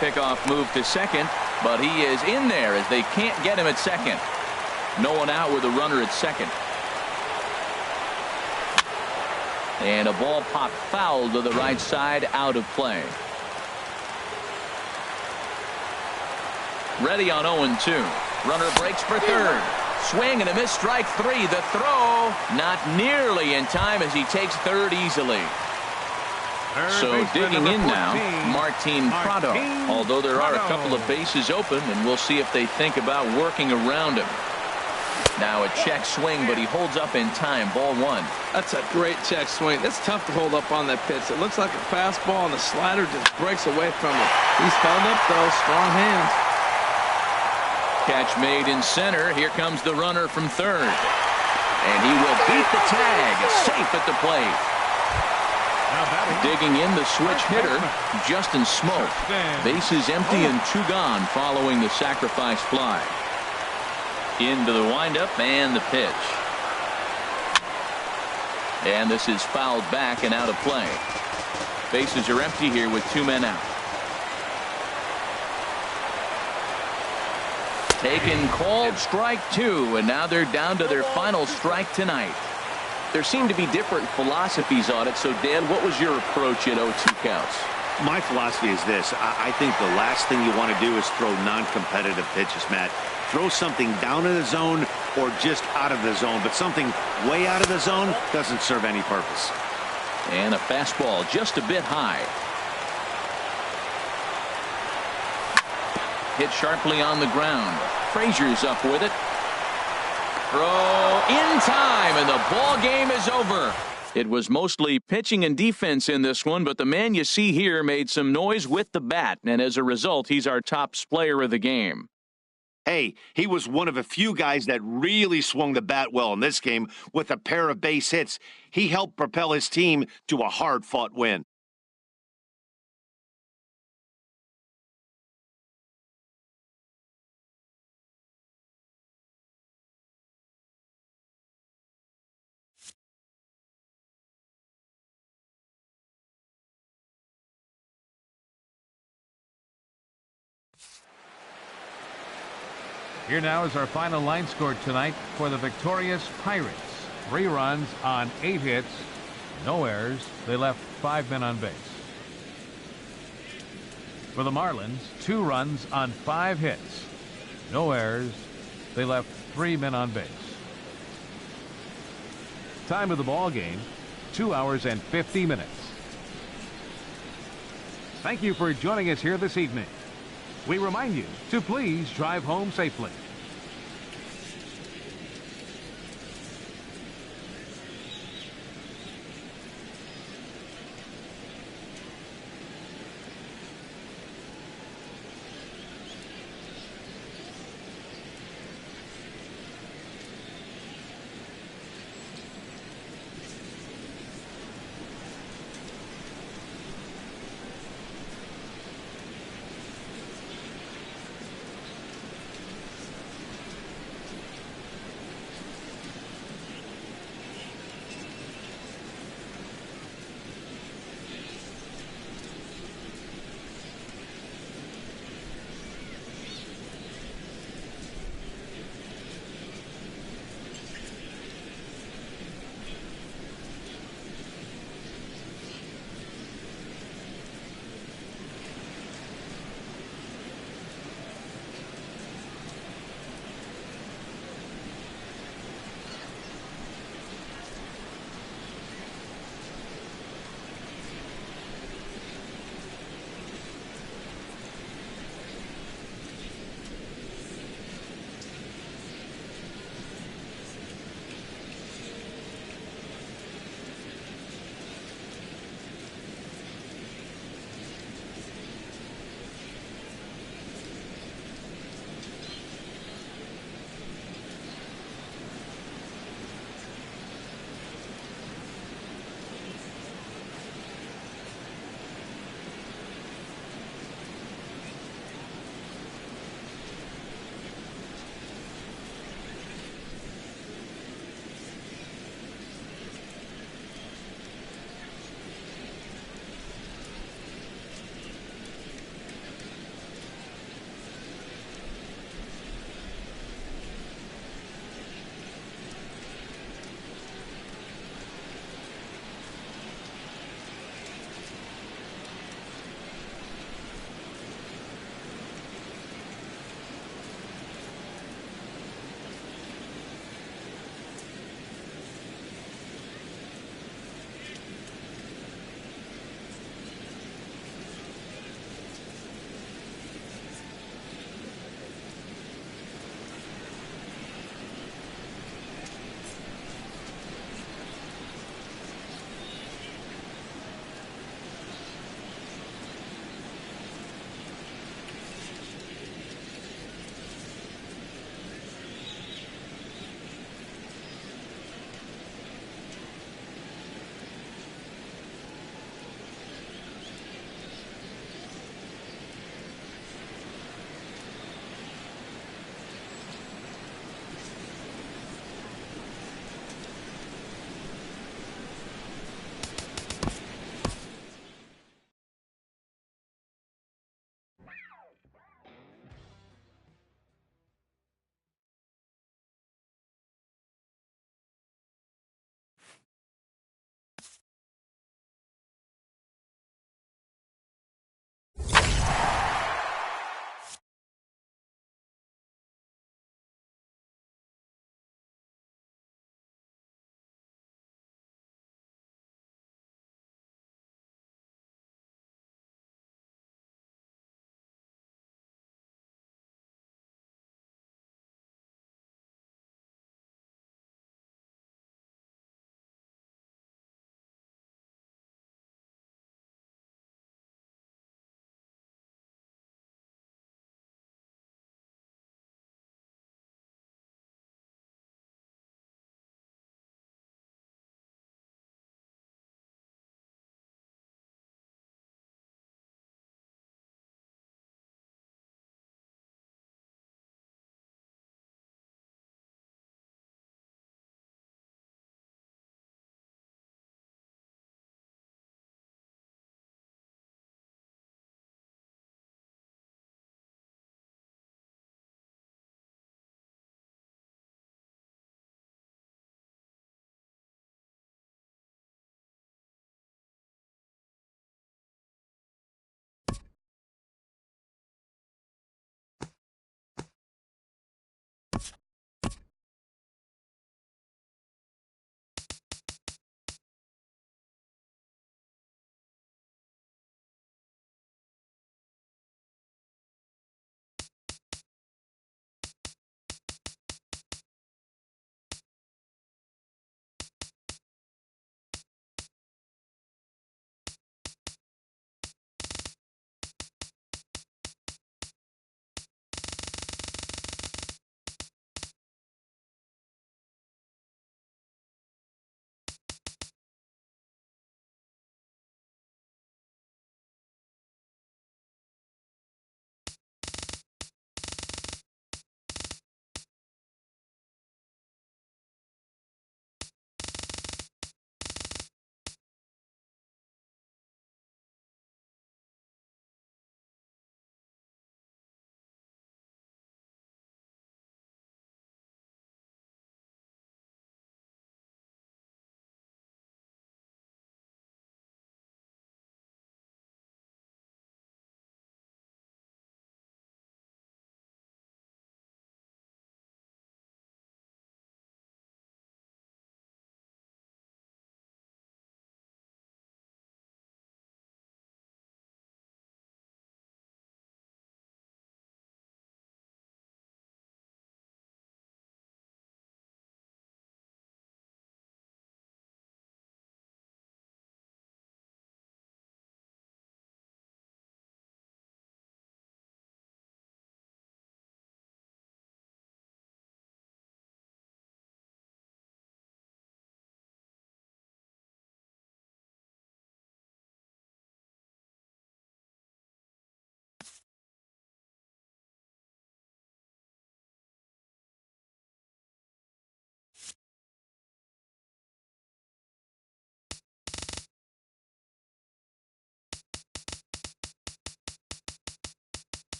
Speaker 1: Pickoff move to second, but he is in there as they can't get him at second. No one out with a runner at second. And a ball popped foul to the right side, out of play. Ready on 0-2. Runner breaks for third. Swing and a miss, strike 3. The throw not nearly in time as he takes third easily. So digging in now, Martin Prado. Although there are a couple of bases open, and we'll see if they think about working around him. Now a check swing, but he holds up in time. Ball 1.
Speaker 3: That's a great check swing. It's tough to hold up on that pitch. It looks like a fastball, and the slider just breaks away from it. He's held up, though. Strong hands.
Speaker 1: Catch made in center. Here comes the runner from third. And he will beat the tag. Safe at the plate. Digging in, the switch hitter, Justin Smoke. Bases empty and 2 gone following the sacrifice fly. Into the windup and the pitch. And this is fouled back and out of play. Bases are empty here with 2 men out. Taken, called, strike 2, and now they're down to their final strike tonight.
Speaker 5: There seem to be different philosophies on it. So, Dan, what was your approach in 0-2 counts?
Speaker 4: My philosophy is this. I think the last thing you want to do is throw non-competitive pitches, Matt. Throw something down in the zone or just out of the zone, but something way out of the zone doesn't serve any purpose.
Speaker 1: And a fastball just a bit high. Hit sharply on the ground. Frazier's up with it. throw in time, and the ball game is over. It was mostly pitching and defense in this one, but the man you see here made some noise with the bat, and as a result, he's our top player of the game.
Speaker 4: Hey, he was one of a few guys that really swung the bat well in this game with a pair of base hits. He helped propel his team to a hard-fought win.
Speaker 2: Here now is our final line score tonight for the victorious Pirates. 3 runs on 8 hits, no errors. They left 5 men on base. For the Marlins, 2 runs on 5 hits, no errors. They left 3 men on base. Time of the ball game, 2 hours and 50 minutes. Thank you for joining us here this evening. We remind you to please drive home safely.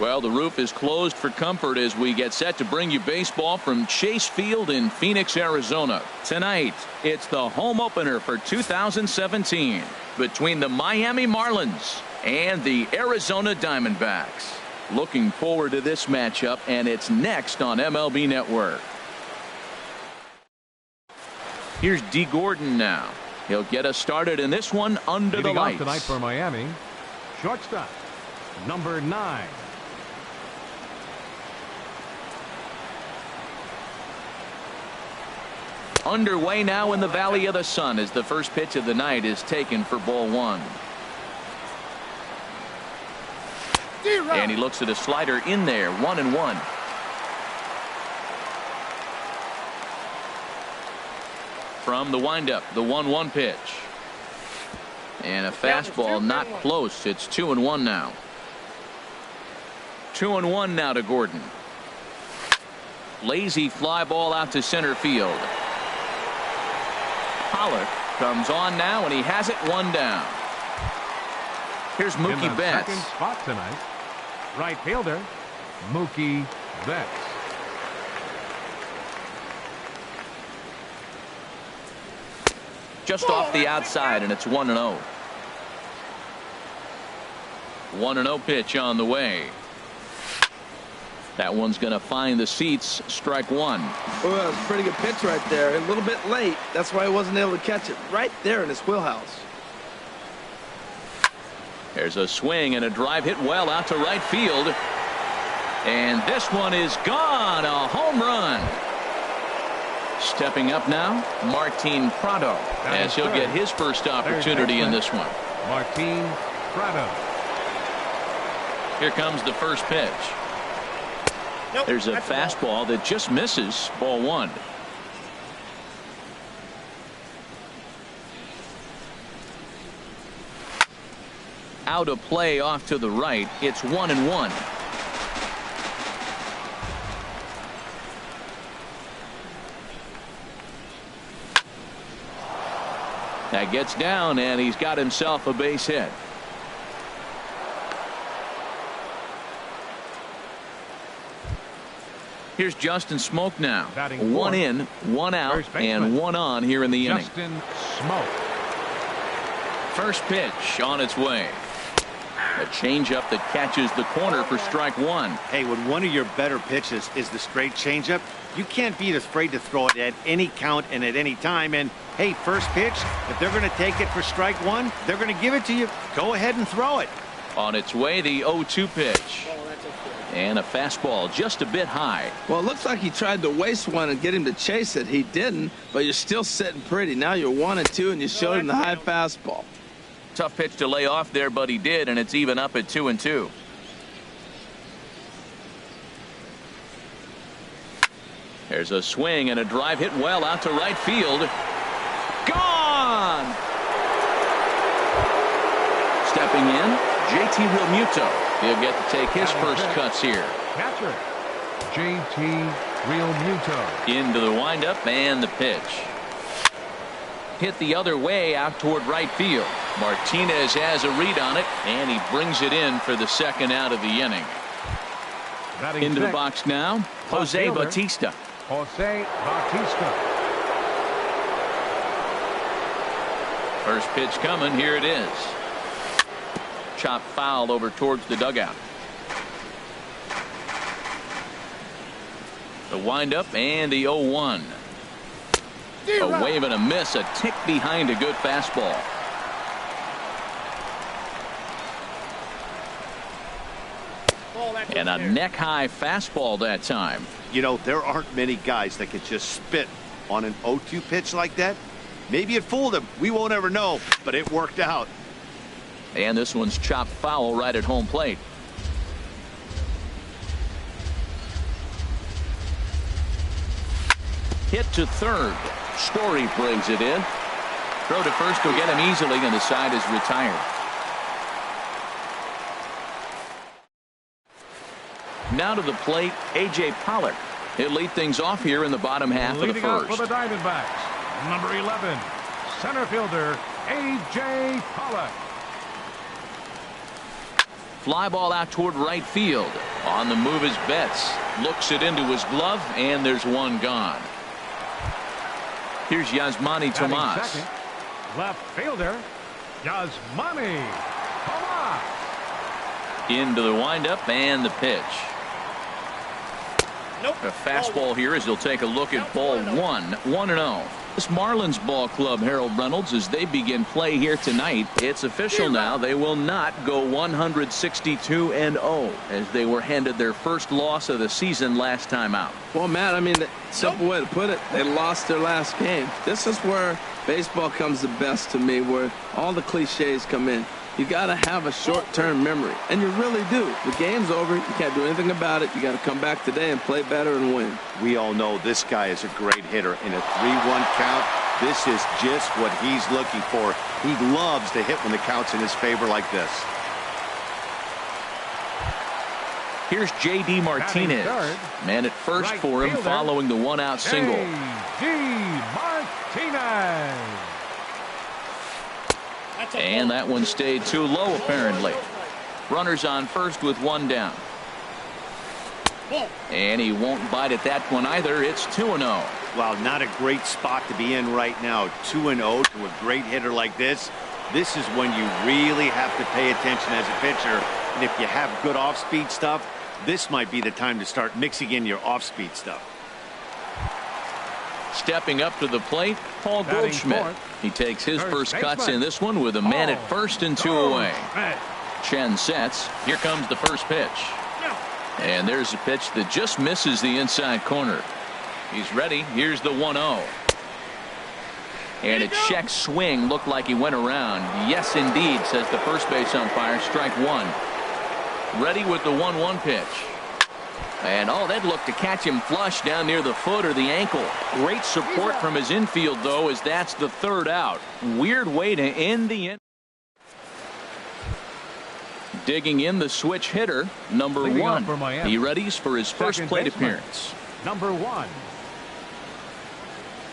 Speaker 1: Well, the roof is closed for comfort as we get set to bring you baseball from Chase Field in Phoenix, Arizona. Tonight, it's the home opener for 2017 between the Miami Marlins and the Arizona Diamondbacks. Looking forward to this matchup, and it's next on MLB Network. Here's D. Gordon now. He'll get us started in this one under the lights.
Speaker 2: Tonight for Miami, shortstop, number 9.
Speaker 1: Underway now in the Valley of the Sun as the first pitch of the night is taken for ball 1. And he looks at a slider in there, 1-1. From the windup, the 1-1 pitch. And a fastball not close. It's 2-1 now. 2-1 now to Gordon. Lazy fly ball out to center field. Pollock comes on now, and he has it 1 down. Here's Mookie Betts.
Speaker 2: Second spot tonight, right fielder Mookie Betts.
Speaker 1: Just off the outside, and it's 1-0. 1-0 pitch on the way. That one's going to find the seats. Strike 1.
Speaker 3: Well, that was a pretty good pitch right there. A little bit late. That's why he wasn't able to catch it right there in his wheelhouse.
Speaker 1: There's a swing and a drive hit well out to right field. And this one is gone. A home run. Stepping up now, Martin Prado, as he'll get his first opportunity in this one.
Speaker 2: Martin Prado.
Speaker 1: Here comes the first pitch. There's a fastball that just misses, ball 1. Out of play off to the right. It's 1-1. That gets down, and he's got himself a base hit. Here's Justin Smoke now. 1 in, 1 out, and 1 on here in the inning.
Speaker 2: Justin Smoke.
Speaker 1: First pitch on its way. A changeup that catches the corner for strike 1.
Speaker 4: Hey, when one of your better pitches is the straight changeup, you can't be afraid to throw it at any count and at any time. And hey, first pitch, if they're going to take it for strike 1, they're going to give it to you. Go ahead and throw it.
Speaker 1: On its way, the 0-2 pitch. And a fastball just a bit high.
Speaker 3: Well, it looks like he tried to waste one and get him to chase it. He didn't, but you're still sitting pretty. Now you're 1-2, and you showed him the high fastball.
Speaker 1: Tough pitch to lay off there, but he did, and it's even up at 2-2. There's a swing and a drive hit well out to right field. Gone! Stepping in, JT Realmuto. He'll get to take his first cuts here.
Speaker 2: Catcher JT Realmuto.
Speaker 1: Into the windup and the pitch. Hit the other way out toward right field. Martinez has a read on it, and he brings it in for the second out of the inning. Into the box now, Jose Bautista.
Speaker 2: Jose Bautista.
Speaker 1: First pitch coming. Here it is. Chop foul over towards the dugout. The windup and the 0-1. A wave and a miss, a tick behind a good fastball. And a neck-high fastball that time.
Speaker 4: You know, there aren't many guys that could just spit on an 0-2 pitch like that. Maybe it fooled him. We won't ever know, but it worked out.
Speaker 1: And this one's chopped foul right at home plate. Hit to third. Story brings it in. Throw to first will get him easily, and the side is retired. Now to the plate, A.J. Pollock. He'll lead things off here in the bottom half of the first.
Speaker 2: Leading off for the Diamondbacks, number 11, center fielder A.J. Pollock.
Speaker 1: Fly ball out toward right field. On the move is Betts. Looks it into his glove, and there's one gone. Here's Yasmani Tomas.
Speaker 2: Second, left fielder, Yasmani Tomas.
Speaker 1: Into the windup and the pitch.
Speaker 6: Nope.
Speaker 1: A fastball here as he'll take a look at ball 1-0. This Marlins ball club, Harold Reynolds, as they begin play here tonight. It's official now. They will not go 162-0 as they were handed their first loss of the season last time out.
Speaker 3: Well, Matt, I mean, the simple way to put it, they lost their last game. This is where baseball comes the best to me, where all the cliches come in. You got to have a short-term memory, and you really do. The game's over. You can't do anything about it. You got to come back today and play better and win.
Speaker 4: We all know this guy is a great hitter. In a 3-1 count, this is just what he's looking for. He loves to hit when the count's in his favor like this.
Speaker 1: Here's J.D. Martinez. Man at first for him following the one-out single.
Speaker 2: J.D. Martinez.
Speaker 1: And that one stayed too low, apparently. Runners on first with one down. And he won't bite at that one either. It's 2-0.
Speaker 4: Wow, not a great spot to be in right now. 2-0 to a great hitter like this. This is when you really have to pay attention as a pitcher. And if you have good off-speed stuff, this might be the time to start mixing in your off-speed stuff.
Speaker 1: Stepping up to the plate, Paul Goldschmidt. He takes his first cuts in this one with a man at first and 2 away. Chen sets. Here comes the first pitch. And there's a pitch that just misses the inside corner. He's ready. Here's the 1-0. And a check swing looked like he went around. Yes, indeed, says the first base umpire. Strike one. Ready with the 1-1 pitch. And oh, that looked to catch him flush down near the foot or the ankle. Great support from his infield, though, as that's the third out. Weird way to end the inning. Digging in the switch hitter, number 1. He readies for his first plate appearance.
Speaker 2: Number 1.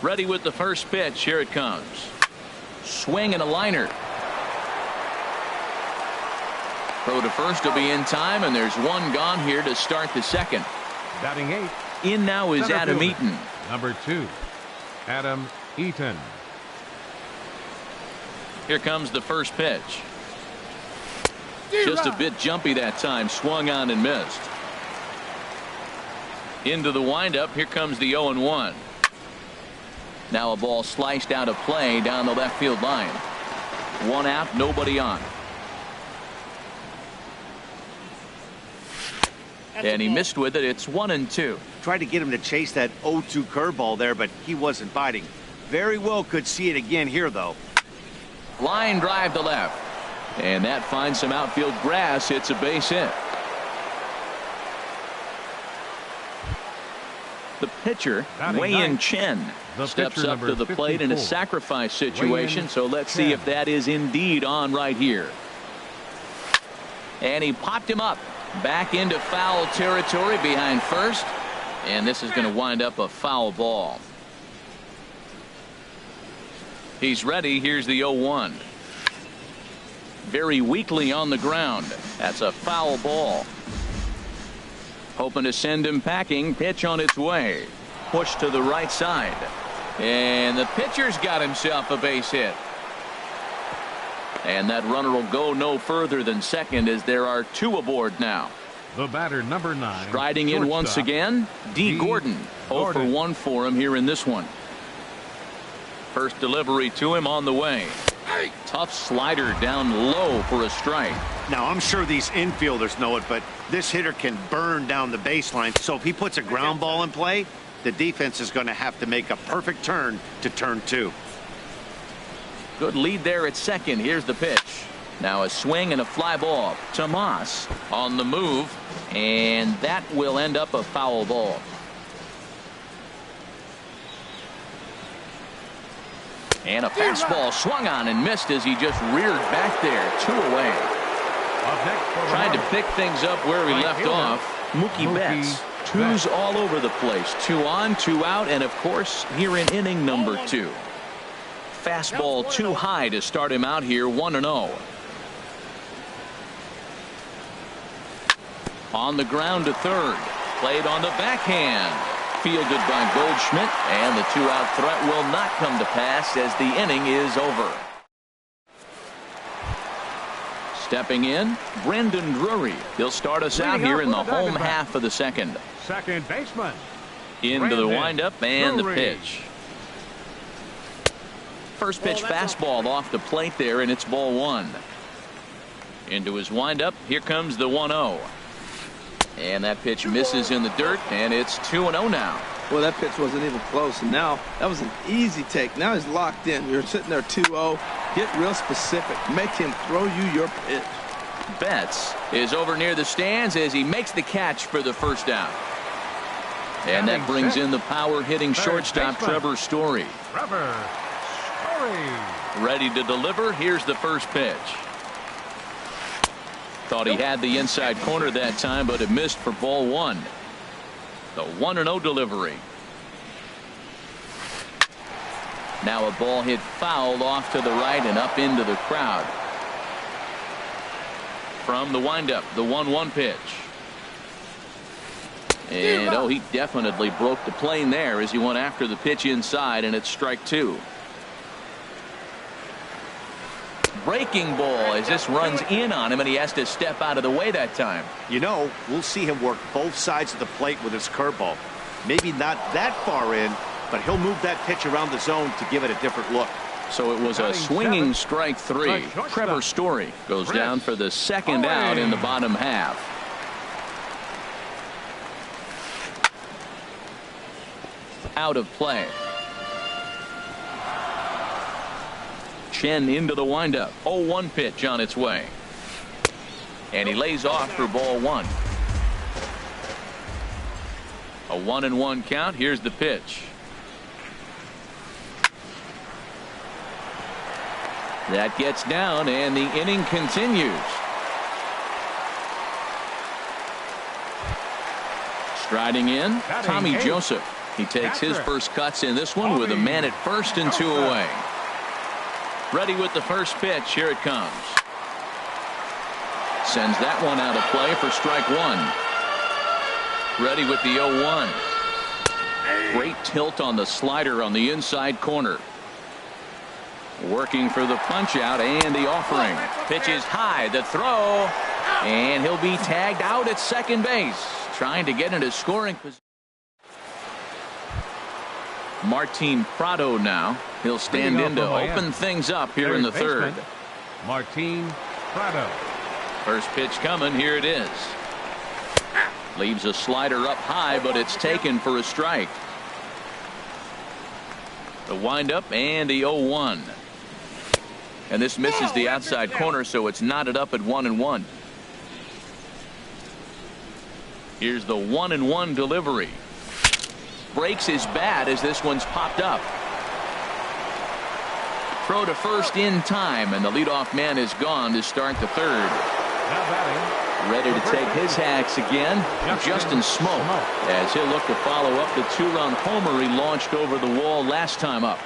Speaker 1: Ready with the first pitch. Here it comes. Swing and a liner. Throw to first will be in time, and there's one gone here to start the second.
Speaker 2: Batting 8.
Speaker 1: In now is Adam Eaton.
Speaker 2: Number 2, Adam Eaton.
Speaker 1: Here comes the first pitch. Just a bit jumpy that time. Swung on and missed. Into the windup. Here comes the 0-1. Now a ball sliced out of play down the left field line. One out, nobody on. And he missed with it. It's 1-2.
Speaker 4: Tried to get him to chase that 0-2 curveball there, but he wasn't biting. Very well could see it again here, though.
Speaker 1: Line drive to left. And that finds some outfield grass. It's a base hit. The pitcher, Wei-Yin Chen, steps up to the plate in a sacrifice situation. So let's see if that is indeed on right here. And he popped him up. Back into foul territory behind first. And this is going to wind up a foul ball. He's ready. Here's the 0-1. Very weakly on the ground. That's a foul ball. Hoping to send him packing. Pitch on its way. Push to the right side. And the pitcher's got himself a base hit. And that runner will go no further than second as there are 2 aboard now.
Speaker 2: The batter, number 9.
Speaker 1: Striding in once again, D. Gordon. 0 for 1 for him here in this one. First delivery to him on the way. Tough slider down low for a strike.
Speaker 4: Now, I'm sure these infielders know it, but this hitter can burn down the baseline. So if he puts a ground ball in play, the defense is going to have to make a perfect turn to turn 2.
Speaker 1: Good lead there at second. Here's the pitch. Now a swing and a fly ball. Tomas on the move, and that will end up a foul ball. And a fastball swung on and missed as he just reared back there. 2 away. Trying to pick things up where he left off. Mookie Betts. 2s all over the place. 2 on, 2 out, and of course here in inning number 2. Fastball too high to start him out here. 1-0. On the ground to third. Played on the backhand. Fielded by Goldschmidt, and the two-out threat will not come to pass as the inning is over. Stepping in, Brandon Drury. He'll start us out here in the home half of the second.
Speaker 2: Second baseman.
Speaker 1: Into the windup and the pitch. First pitch fastball off the plate there, and it's ball one. Into his windup. Here comes the 1-0. And that pitch misses in the dirt, and it's 2-0 now.
Speaker 3: Well, that pitch wasn't even close, and now that was an easy take. Now he's locked in. You're sitting there 2-0. Get real specific. Make him throw you your pitch.
Speaker 1: Betts is over near the stands as he makes the catch for the first down. And that brings in the power-hitting shortstop, Trevor Story. Ready to deliver. Here's the first pitch. Thought he had the inside corner that time, but it missed for ball one. The 1-0 delivery. Now a ball hit foul off to the right and up into the crowd. From the windup, the 1-1 pitch. And oh, he definitely broke the plane there as he went after the pitch inside, and it's strike two. Breaking ball as this runs in on him, and he has to step out of the way that time.
Speaker 4: You know, we'll see him work both sides of the plate with his curveball. Maybe not that far in, but he'll move that pitch around the zone to give it a different look.
Speaker 1: So it was a swinging strike three. Trevor Story goes down for the second out in the bottom half. Out of play. Chen into the windup. 0-1 pitch on its way. And he lays off for ball one. A 1-1 count. Here's the pitch. That gets down, and the inning continues. Striding in, Tommy Joseph. He takes his first cuts in this one with a man at first and 2 away. Ready with the first pitch. Here it comes. Sends that one out of play for strike one. Ready with the 0-1. Great tilt on the slider on the inside corner. Working for the punch out and the offering. Pitch is high. The throw. And he'll be tagged out at second base. Trying to get into scoring position. Martin Prado now. He'll stand in to open things up here in the third.
Speaker 2: Martin Prado.
Speaker 1: First pitch coming. Here it is. Leaves a slider up high, but it's taken for a strike. The windup and the 0-1. And this misses the outside corner, so it's knotted up at 1-1. Here's the 1-1 delivery. Breaks his bat as this one's popped up. Throw to first in time, and the leadoff man is gone to start the third. Ready to take his hacks again, Justin Smoke, as he'll look to follow up the two-run homer he launched over the wall last time up.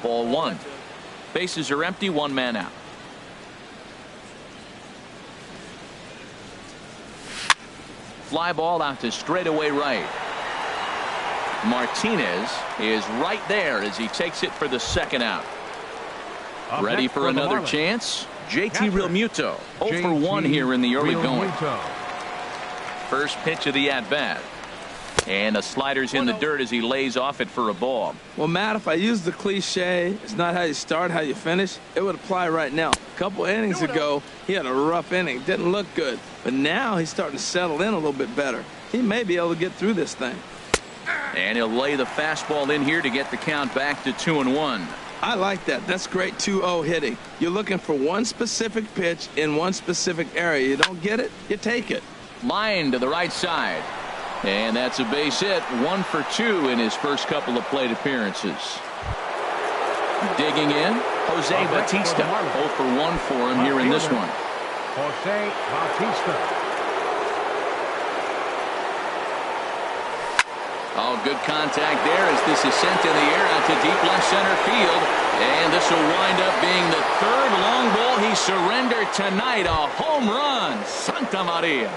Speaker 1: Ball one. Bases are empty, one man out. Fly ball out to straightaway right. Martinez is right there as he takes it for the second out. Ready for another chance. JT Realmuto 0 for 1 here in the early going. First pitch of the at-bat. And the slider's in the dirt as he lays off it for a ball.
Speaker 3: Well, Matt, if I use the cliche, it's not how you start, how you finish, it would apply right now. A couple innings ago, he had a rough inning. Didn't look good. But now he's starting to settle in a little bit better. He may be able to get through this thing.
Speaker 1: And he'll lay the fastball in here to get the count back to 2-1.
Speaker 3: I like that. That's great 2-0 hitting. You're looking for one specific pitch in one specific area. You don't get it, you take it.
Speaker 1: Line to the right side. And that's a base hit. 1 for 2 in his first couple of plate appearances. Digging in, Jose Bautista. 0 for 1 for him here in this one.
Speaker 2: Jose Bautista.
Speaker 1: Oh, good contact there as this is sent in the air out to deep left center field. And this will wind up being the third long ball he surrendered tonight. A home run. Santa Maria.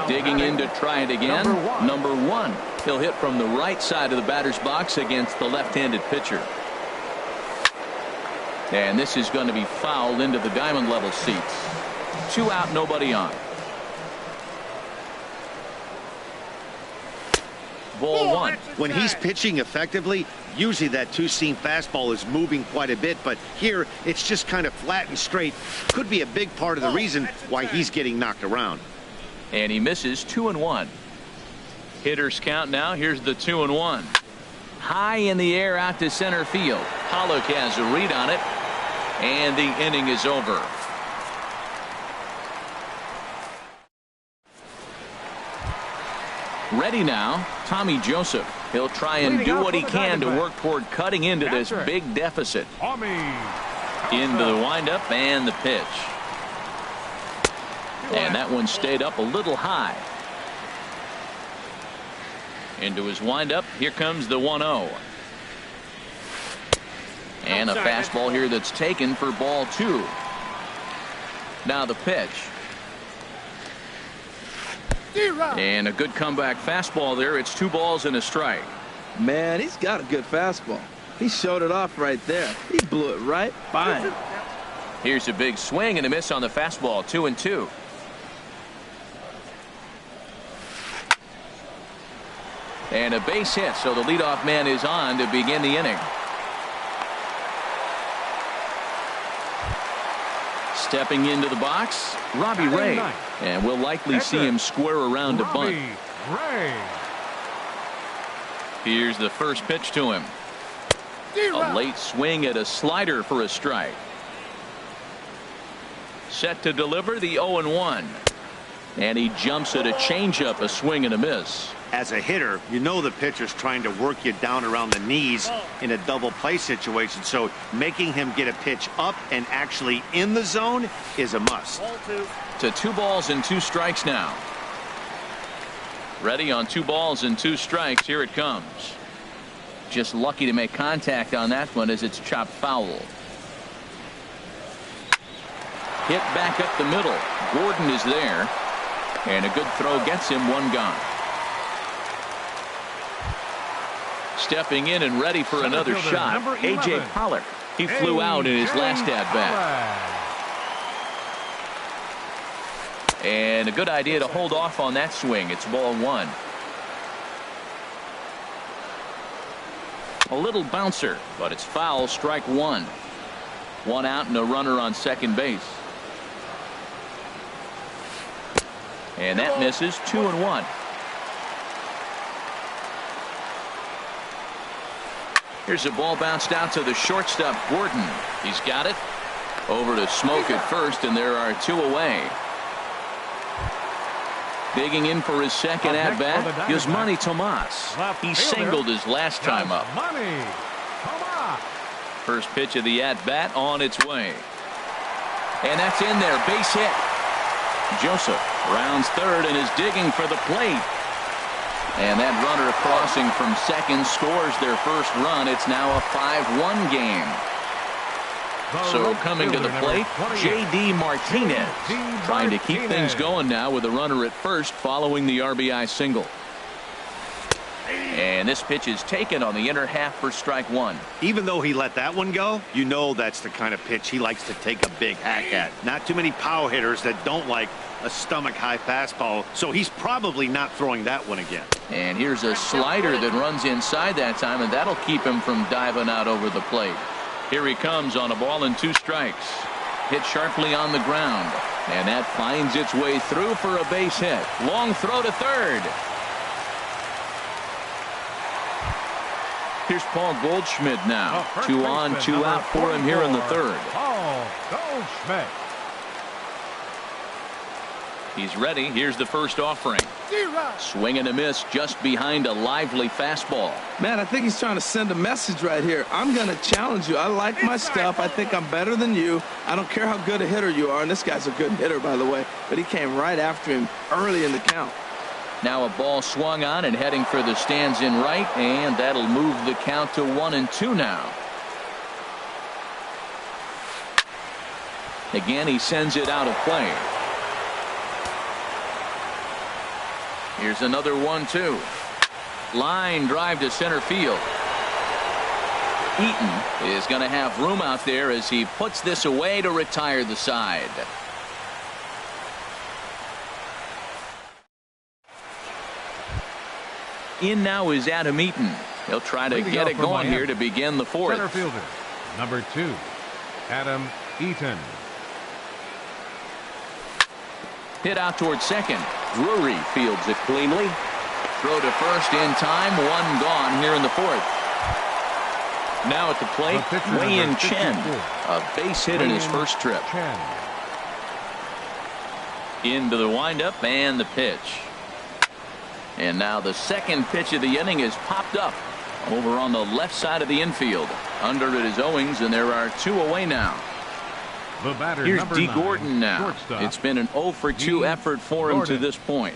Speaker 1: Digging in to try it again. Number one. He'll hit from the right side of the batter's box against the left-handed pitcher. And this is going to be fouled into the diamond level seats. 2 out, nobody on. Ball 1.
Speaker 4: When he's pitching effectively, usually that two-seam fastball is moving quite a bit, but here it's just kind of flat and straight. Could be a big part of the reason why he's getting knocked around.
Speaker 1: And he misses 2-1. Hitters count now. Here's the 2-1. High in the air out to center field. Pollock has a read on it, and the inning is over. Ready now, Tommy Joseph. He'll try and do what he can to work toward cutting into this big deficit. Into the windup and the pitch. And that one stayed up a little high. Into his windup. Here comes the 1-0. And a fastball here that's taken for ball 2. Now the pitch. And a good comeback fastball there. It's 2 balls and a strike.
Speaker 3: Man, he's got a good fastball. He showed it off right there. He blew it right by him.
Speaker 1: Here's a big swing and a miss on the fastball. 2-2. And a base hit, so the leadoff man is on to begin the inning. Stepping into the box, Robbie Ray. And we'll likely see him square around to bunt. Here's the first pitch to him. A late swing at a slider for a strike. Set to deliver the 0-1. And he jumps at a changeup, a swing and a miss.
Speaker 4: As a hitter, you know the pitcher's trying to work you down around the knees in a double play situation, so making him get a pitch up and actually in the zone is a must.
Speaker 1: To 2 balls and 2 strikes now. Ready on 2 balls and 2 strikes. Here it comes. Just lucky to make contact on that one as it's chopped foul. Hit back up the middle. Gordon is there. And a good throw gets him 1 gone. Stepping in and ready for another shot, A.J. Pollock. He flew out in his last at-bat. And a good idea to hold off on that swing. It's ball 1. A little bouncer, but it's foul. Strike 1. 1 out and a runner on second base. And that misses. 2-1. Here's a ball bounced out to the shortstop, Gordon. He's got it. Over to Smoke at first, and there are 2 away. Digging in for his second at-bat, Yasmani Tomas. He singled his last time up. First pitch of the at-bat on its way. And that's in there. Base hit. Joseph rounds third and is digging for the plate. And that runner crossing from second scores their first run. It's now a 5-1 game. So coming to the plate, J.D. Martinez trying to keep things going now with a runner at first following the RBI single. And this pitch is taken on the inner half for strike 1.
Speaker 4: Even though he let that one go, you know that's the kind of pitch he likes to take a big hack at. Not too many power hitters that don't like a stomach-high fastball, so he's probably not throwing that one again.
Speaker 1: And here's a slider that runs inside that time, and that'll keep him from diving out over the plate. Here he comes on a ball and 2 strikes. Hit sharply on the ground, and that finds its way through for a base hit. Long throw to third. Here's Paul Goldschmidt now. 2 on, 2 out for him here in the third.
Speaker 2: Paul Goldschmidt.
Speaker 1: He's ready. Here's the first offering. Swing and a miss just behind a lively fastball.
Speaker 3: Man, I think he's trying to send a message right here. I'm going to challenge you. I like my stuff. I think I'm better than you. I don't care how good a hitter you are. And this guy's a good hitter, by the way. But he came right after him early in the count.
Speaker 1: Now a ball swung on and heading for the stands in right. And that'll move the count to 1-2 now. Again, he sends it out of play. Here's another 1-2. Line drive to center field. Eaton is going to have room out there as he puts this away to retire the side. In now is Adam Eaton. He'll try to get it going here to begin the fourth.
Speaker 2: Center fielder, number 2, Adam Eaton.
Speaker 1: Hit out towards second. Drury fields it cleanly. Throw to first in time. One gone here in the fourth. Now at the plate, Wei-Yin Chen. A base hit in his first trip. Into the windup and the pitch. And now the second pitch of the inning is popped up over on the left side of the infield. Under it is Owings, and there are 2 away now.
Speaker 2: The batter,
Speaker 1: here's
Speaker 2: number
Speaker 1: D.
Speaker 2: 9,
Speaker 1: Gordon now.
Speaker 2: shortstop.
Speaker 1: It's been an 0 for 2 effort for him to this point.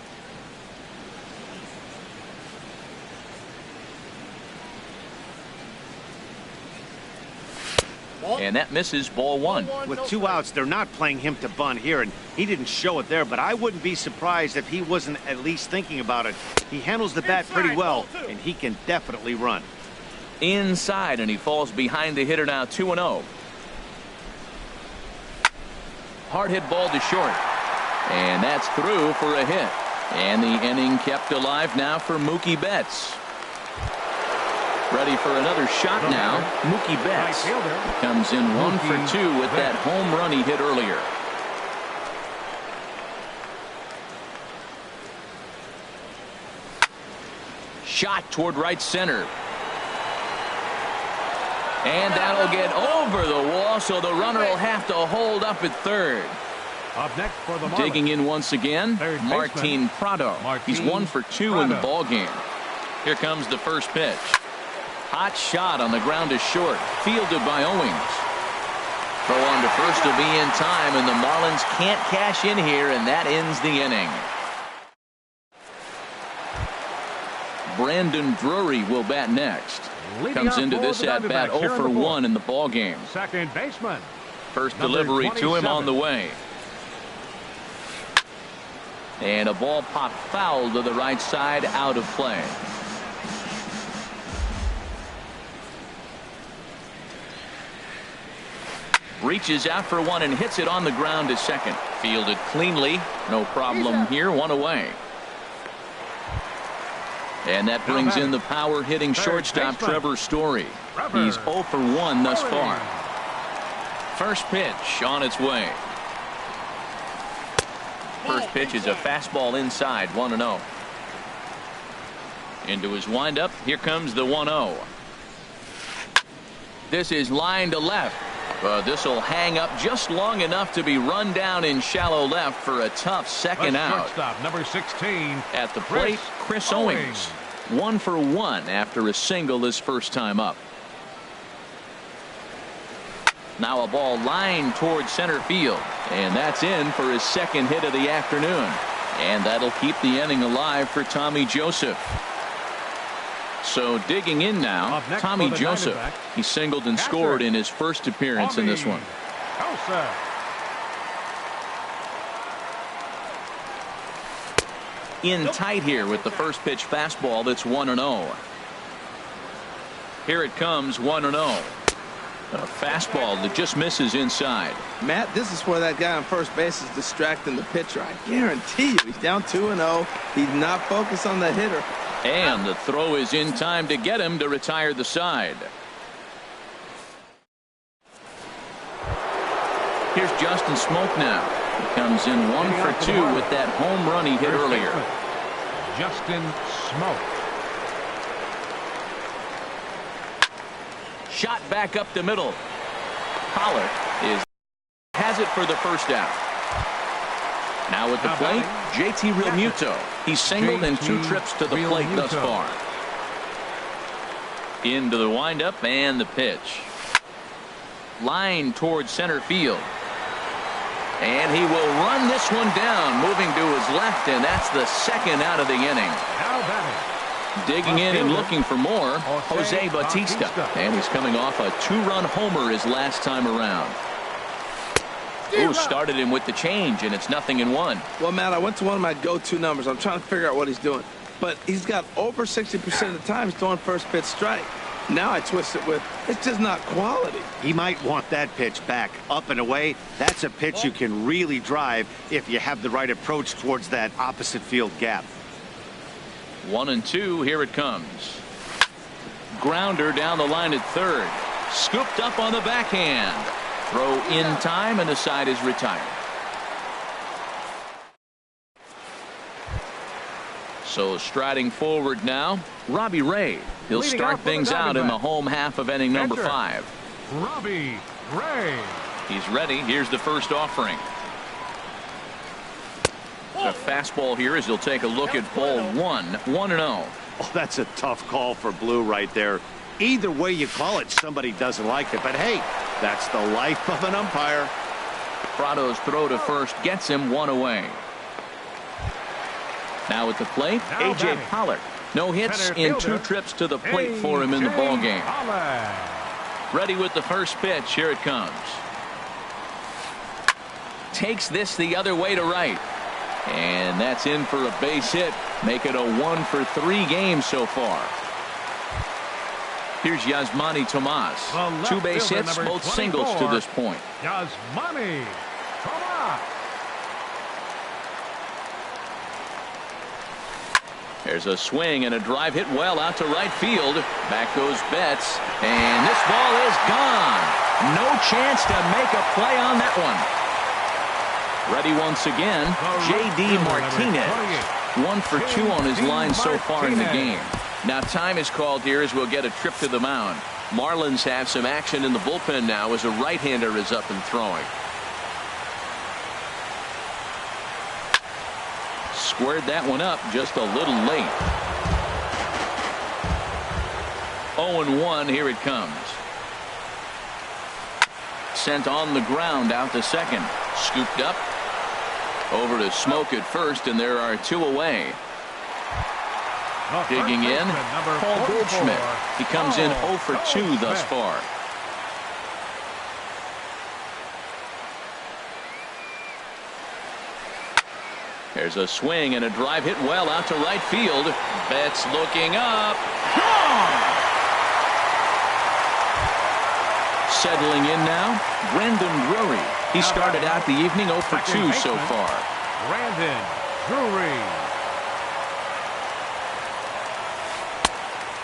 Speaker 1: And that misses, ball 1.
Speaker 4: With 2 outs, they're not playing him to bunt here, and he didn't show it there, but I wouldn't be surprised if he wasn't at least thinking about it. He handles the bat pretty well, and he can definitely run.
Speaker 1: Inside, and he falls behind the hitter now, 2-0. Hard hit ball to short. And that's through for a hit. And the inning kept alive now for Mookie Betts. Ready for another shot now. Mookie Betts comes in 1 for 2 with that home run he hit earlier. Shot toward right center. And that'll get over the wall, so the runner will have to hold up at third.
Speaker 2: Up next for the Marlins.
Speaker 1: Digging in once again, Martin Prado. He's 1 for 2 in the ball game. Here comes the first pitch. Hot shot on the ground to short, fielded by Owings. Throw on to first will be in time, and the Marlins can't cash in here, and that ends the inning. Brandon Drury will bat next. Comes into this at bat 0 for 1 in the ball game.
Speaker 2: Second baseman.
Speaker 1: First delivery to him on the way. And a ball popped foul to the right side, out of play. Reaches out for one and hits it on the ground to second. Fielded cleanly. No problem here. 1 away. And that brings in the power hitting shortstop Trevor Story. He's 0 for 1 thus far. First pitch on its way. First pitch is a fastball inside, 1-0. Into his windup. Here comes the 1-0. This is line to left. This will hang up just long enough to be run down in shallow left for a tough second out.
Speaker 2: Shortstop, number 16.
Speaker 1: At the plate, Chris Owings. 1 for 1 after a single his first time up. Now a ball lined towards center field. And that's in for his second hit of the afternoon. And that'll keep the inning alive for Tommy Joseph. So digging in now, Tommy Joseph. He singled and scored in his first appearance in this one. In tight here with the first pitch fastball that's 1-0. Here it comes, 1-0. A fastball that just misses inside.
Speaker 3: Matt, this is where that guy on first base is distracting the pitcher. I guarantee you he's down 2-0. He's not focused on the hitter.
Speaker 1: And the throw is in time to get him to retire the side. Here's Justin Smoke now. He comes in 1 for 2 with that home run he hit earlier.
Speaker 2: Justin Smoke.
Speaker 1: Shot back up the middle. Pollard has it for the first out. Now at the plate, JT Realmuto. He's singled in 2 trips to the plate thus far. Into the windup and the pitch. Line towards center field. And he will run this one down, moving to his left, and that's the second out of the inning. Digging in and looking for more, Jose Bautista. And he's coming off a 2-run homer his last time around. Ooh, started him with the change, and it's 0-1.
Speaker 3: Well, Matt, I went to one of my go-to numbers. I'm trying to figure out what he's doing. But he's got over 60% of the time he's throwing first pitch strike. Now I twist it with, it's just not quality.
Speaker 4: He might want that pitch back, up and away. That's a pitch you can really drive if you have the right approach towards that opposite field gap.
Speaker 1: 1-2, here it comes. Grounder down the line at third. Scooped up on the backhand. Throw in time, and the side is retired. So striding forward now, Robbie Ray. He'll start things out in the home half of inning number 5.
Speaker 2: Robbie Ray.
Speaker 1: He's ready. Here's the first offering. A fastball here as he'll take a look at ball 1. 1-0.
Speaker 4: Oh, that's a tough call for Blue right there. Either way you call it, somebody doesn't like it. But hey, that's the life of an umpire.
Speaker 1: Prado's throw to first gets him 1 away. Now at the plate, A.J. Pollard. No hits in 2 trips to the plate for him in the ballgame. Ready with the first pitch. Here it comes. Takes this the other way to right. And that's in for a base hit. Make it a 1-for-3 game so far. Here's Yasmani Tomas. 2 base hits, both singles to this point.
Speaker 2: Yasmani Tomas.
Speaker 1: There's a swing and a drive hit well out to right field. Back goes Betts, and this ball is gone. No chance to make a play on that one. Ready once again, J.D. Martinez. 1 for 2 on his line so far in the game. Now time is called here as we'll get a trip to the mound. Marlins have some action in the bullpen now as a right-hander is up and throwing. Squared that one up just a little late. 0-1, here it comes. Sent on the ground out to second. Scooped up. Over to Smoke at first, and there are 2 away. Digging in, Paul Goldschmidt. He comes in 0 for 2 thus far. There's a swing and a drive hit well out to right field. Betts looking up. Gone! Settling in now, Brendan Drury. He started out the evening 0 for 2 so far.
Speaker 2: Brandon Drury.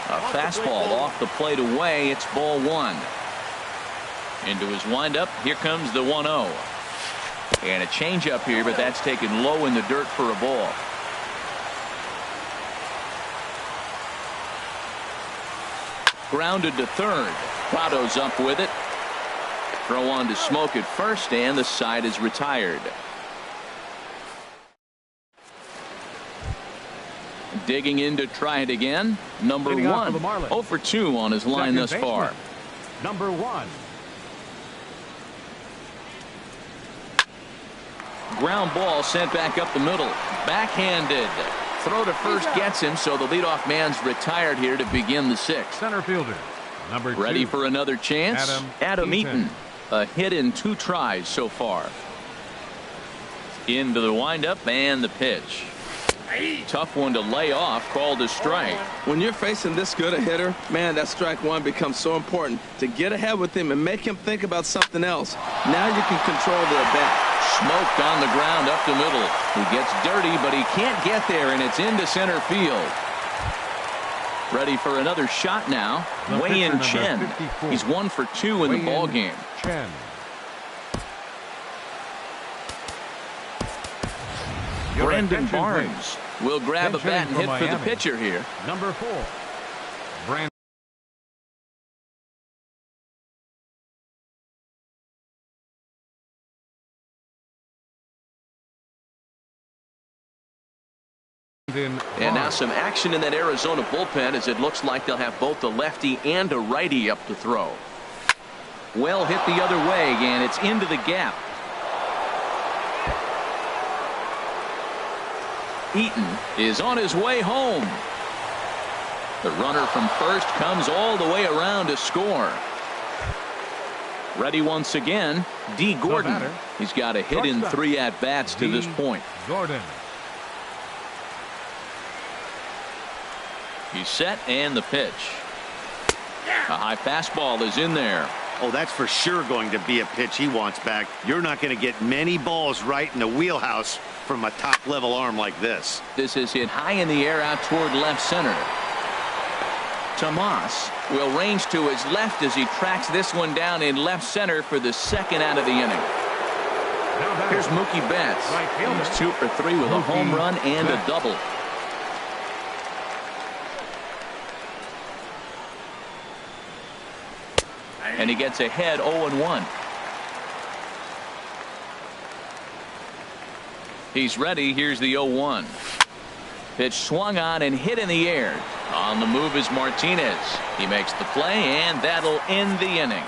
Speaker 1: A fastball off the plate away. It's ball 1. Into his windup. Here comes the 1-0. And a changeup here, but that's taken low in the dirt for a ball. Grounded to third. Prado's up with it. Throw on to Smoke at first, and the side is retired. Digging in to try it again. Number 1. 0 for 2 on his line thus far.
Speaker 2: Number 1.
Speaker 1: Ground ball sent back up the middle. Backhanded. Throw to first gets him, so the leadoff man's retired here to begin the 6th.
Speaker 2: Center fielder. Number 2.
Speaker 1: Ready for another chance? Adam Eaton. A hit in 2 tries so far. Into the windup and the pitch. Tough one to lay off, called a strike.
Speaker 3: When you're facing this good a hitter, man, that strike 1 becomes so important to get ahead with him and make him think about something else. Now you can control the at-bat.
Speaker 1: Smoked on the ground up the middle. He gets dirty, but he can't get there, and it's into center field. Ready for another shot now. Wei-Yin Chen.
Speaker 2: 54.
Speaker 1: He's 1 for 2 in the ball game.
Speaker 2: Chen.
Speaker 1: Brandon Barnes will grab a bat and hit for the pitcher here.
Speaker 2: Number 4. Brandon.
Speaker 1: And now some action in that Arizona bullpen as it looks like they'll have both a lefty and a righty up to throw. Well hit the other way, and it's into the gap. Eaton is on his way home. The runner from first comes all the way around to score. Ready once again, D. Gordon. He's got a hit in 3 at-bats to this point.
Speaker 2: Gordon.
Speaker 1: He's set and the pitch. A high fastball is in there.
Speaker 4: Oh, that's for sure going to be a pitch he wants back. You're not going to get many balls right in the wheelhouse from a top-level arm like this.
Speaker 1: This is hit high in the air out toward left center. Tomas will range to his left as he tracks this one down in left center for the second out of the inning. Here's Mookie Betts. He's 2 for 3 with a home run and a double. And he gets ahead 0-1. He's ready. Here's the 0-1. Pitch swung on and hit in the air. On the move is Martinez. He makes the play, and that'll end the inning.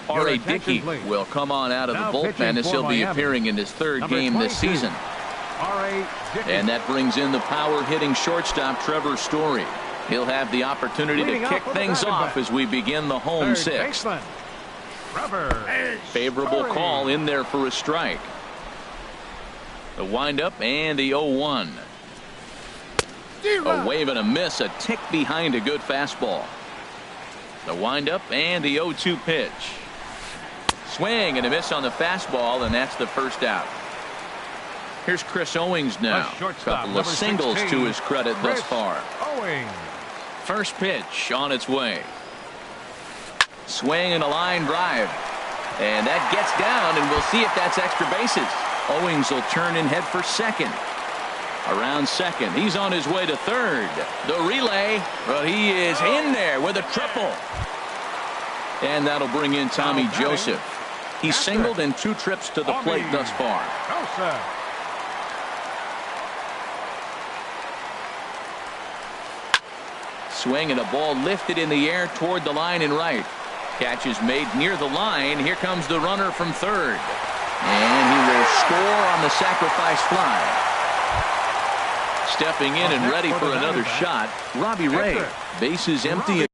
Speaker 1: R.A. Dickey will come on out of the bullpen as he'll be appearing in his 3rd game this season. And that brings in the power-hitting shortstop Trevor Story. He'll have the opportunity to kick things off as we begin the home 6th. Favorable call in there for a strike. The windup and the 0-1. A wave and a miss, a tick behind a good fastball. The windup and the 0-2 pitch. Swing and a miss on the fastball, and that's the first out. Here's Chris Owings now. A couple of singles to his credit thus far. First pitch on its way. Swing and a line drive. And that gets down, and we'll see if that's extra bases. Owings will turn and head for second. Around second. He's on his way to third. The relay. Well, he is in there with a triple. And that'll bring in Tommy Joseph. He's singled in 2 trips to the plate thus far. Swing and a ball lifted in the air toward the line and right. Catch is made near the line. Here comes the runner from third. And he will score on the sacrifice fly. Stepping in and ready for another shot, Robbie Ray. Bases empty.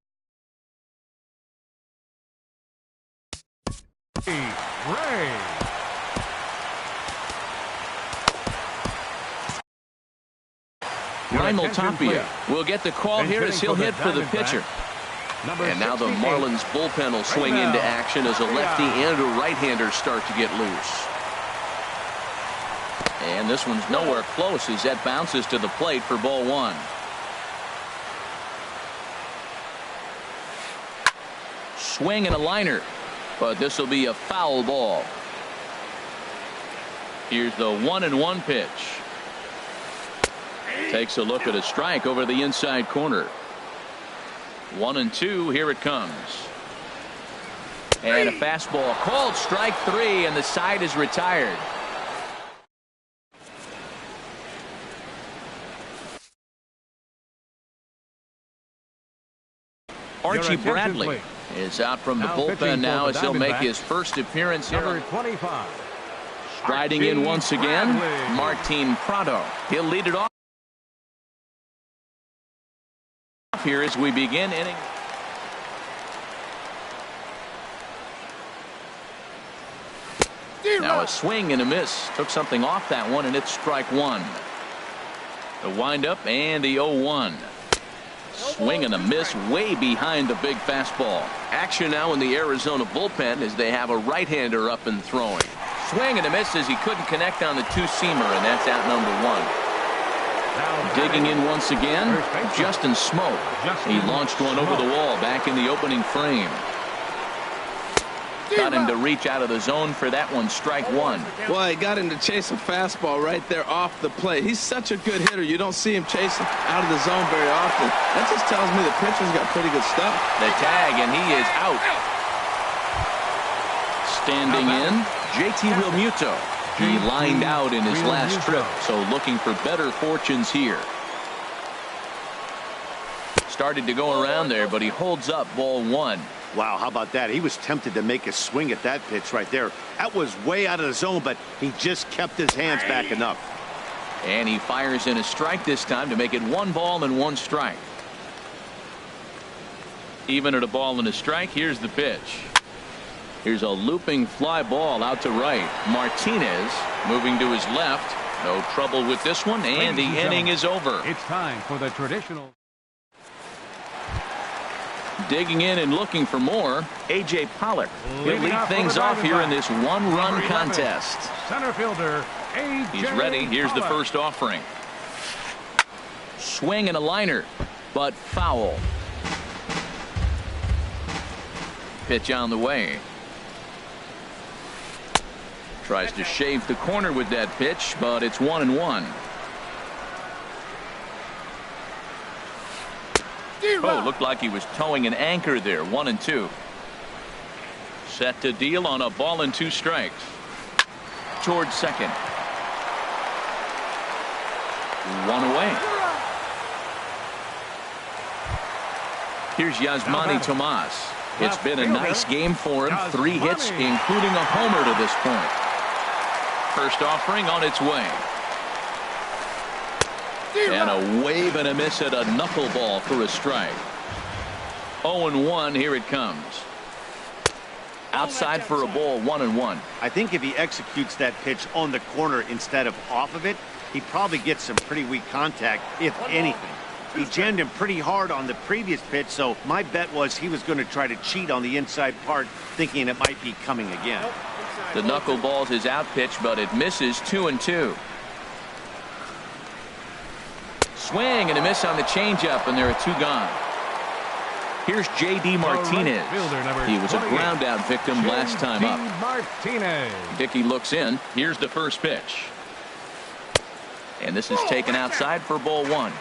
Speaker 1: Raimel Tapia will get the call here as he'll hit for the pitcher. And now the Marlins bullpen will swing into action as a lefty and a right-hander start to get loose. And this one's nowhere close as that bounces to the plate for ball 1. Swing and a liner, but this will be a foul ball. Here's the 1-1 pitch. Takes a look at a strike over the inside corner. 1-2. Here it comes. And a fastball called strike 3, and the side is retired. Archie Bradley is out from the bullpen now as he'll make his first appearance here. Striding in once again, Martin Prado. He'll lead it off here as we begin inning. Now a swing and a miss. Took something off that one, and it's strike 1. The windup and the 0-1. Swing and a miss way behind the big fastball. Action now in the Arizona bullpen as they have a right-hander up and throwing. Swing and a miss as he couldn't connect on the 2-seamer, and that's out number 1. Digging in once again, Justin Smoke. He launched one over the wall back in the opening frame. Got him to reach out of the zone for that one, strike 1.
Speaker 3: Well, he got him to chase a fastball right there off the plate. He's such a good hitter. You don't see him chasing out of the zone very often. That just tells me the pitcher's got pretty good stuff.
Speaker 1: The tag, and he is out. Standing in, JT Realmuto. He lined out in his last trip, so looking for better fortunes here. Started to go around there, but he holds up ball 1.
Speaker 4: Wow, how about that? He was tempted to make a swing at that pitch right there. That was way out of the zone, but he just kept his hands back enough.
Speaker 1: And he fires in a strike this time to make it 1 ball and 1 strike. Even at a ball and a strike, here's the pitch. Here's a looping fly ball out to right. Martinez moving to his left. No trouble with this one, and the inning is over.
Speaker 2: It's time for the traditional.
Speaker 1: Digging in and looking for more, A.J. Pollock. He'll lead things off here in this 1-run contest.
Speaker 2: Center fielder, A.J.
Speaker 1: He's ready. Here's the first offering. Swing and a liner, but foul. Pitch on the way. Tries to shave the corner with that pitch, but it's 1-1. Oh, looked like he was towing an anchor there. 1-2. Set to deal on a ball and 2 strikes. Towards second. 1 away. Here's Yasmani Tomas. It's been a nice game for him. 3 hits, including a homer to this point. First offering on its way. And a wave and a miss at a knuckleball for a strike. 0-1. Here it comes. Outside for a ball. 1-1.
Speaker 4: I think if he executes that pitch on the corner instead of off of it, he probably gets some pretty weak contact, if anything. He jammed him pretty hard on the previous pitch, so my bet was he was going to try to cheat on the inside part, thinking it might be coming again.
Speaker 1: The knuckleball's his out pitch, but it misses. 2-2. Swing and a miss on the changeup, and there are 2 gone. Here's J.D. Martinez. He was a ground out victim last time up.
Speaker 2: Martinez.
Speaker 1: Dickey looks in. Here's the first pitch. And this is taken outside for ball 1.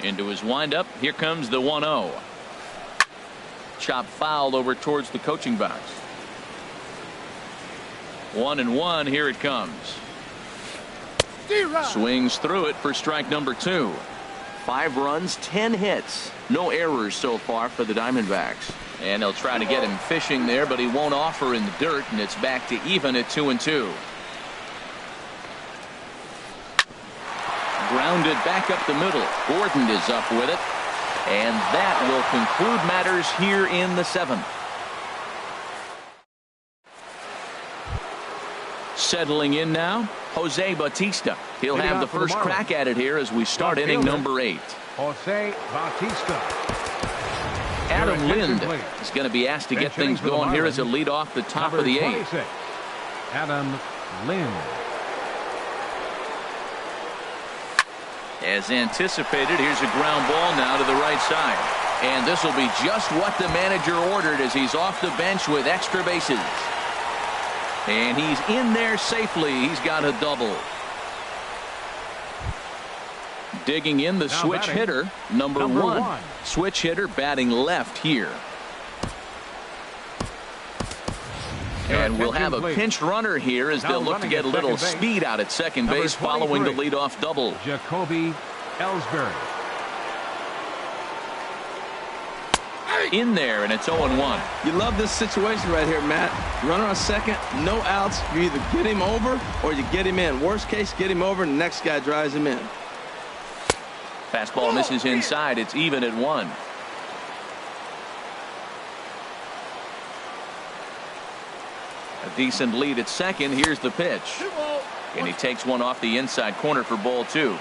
Speaker 1: Into his windup. Here comes the 1-0. Chop foul over towards the coaching box. 1-1. Here it comes. Swings through it for strike number 2. 5 runs, 10 hits. No errors so far for the Diamondbacks. And they'll try to get him fishing there, but he won't offer in the dirt, and it's back to even at 2-2. Grounded back up the middle. Gordon is up with it. And that will conclude matters here in the 7th. Settling in now, Jose Bautista. He'll have the first crack at it here as we start inning number 8.
Speaker 2: Jose Bautista.
Speaker 1: Adam Lind is going to be asked to get things going here as a lead off the top of the 8th.
Speaker 2: Adam Lind.
Speaker 1: As anticipated, here's a ground ball now to the right side. And this will be just what the manager ordered as he's off the bench with extra bases. And he's in there safely. He's got a double. Digging in the switch hitter, number one. Switch hitter batting left here. And we'll have a pinch runner here as they'll look to get a little speed out at second base following the leadoff double.
Speaker 2: Jacoby Ellsbury.
Speaker 1: In there, and it's 0-1.
Speaker 3: You love this situation right here, Matt. Runner on second, no outs. You either get him over or you get him in. Worst case, get him over, and the next guy drives him in.
Speaker 1: Fastball misses inside. It's even at 1. A decent lead at second. Here's the pitch. And he takes one off the inside corner for ball 2.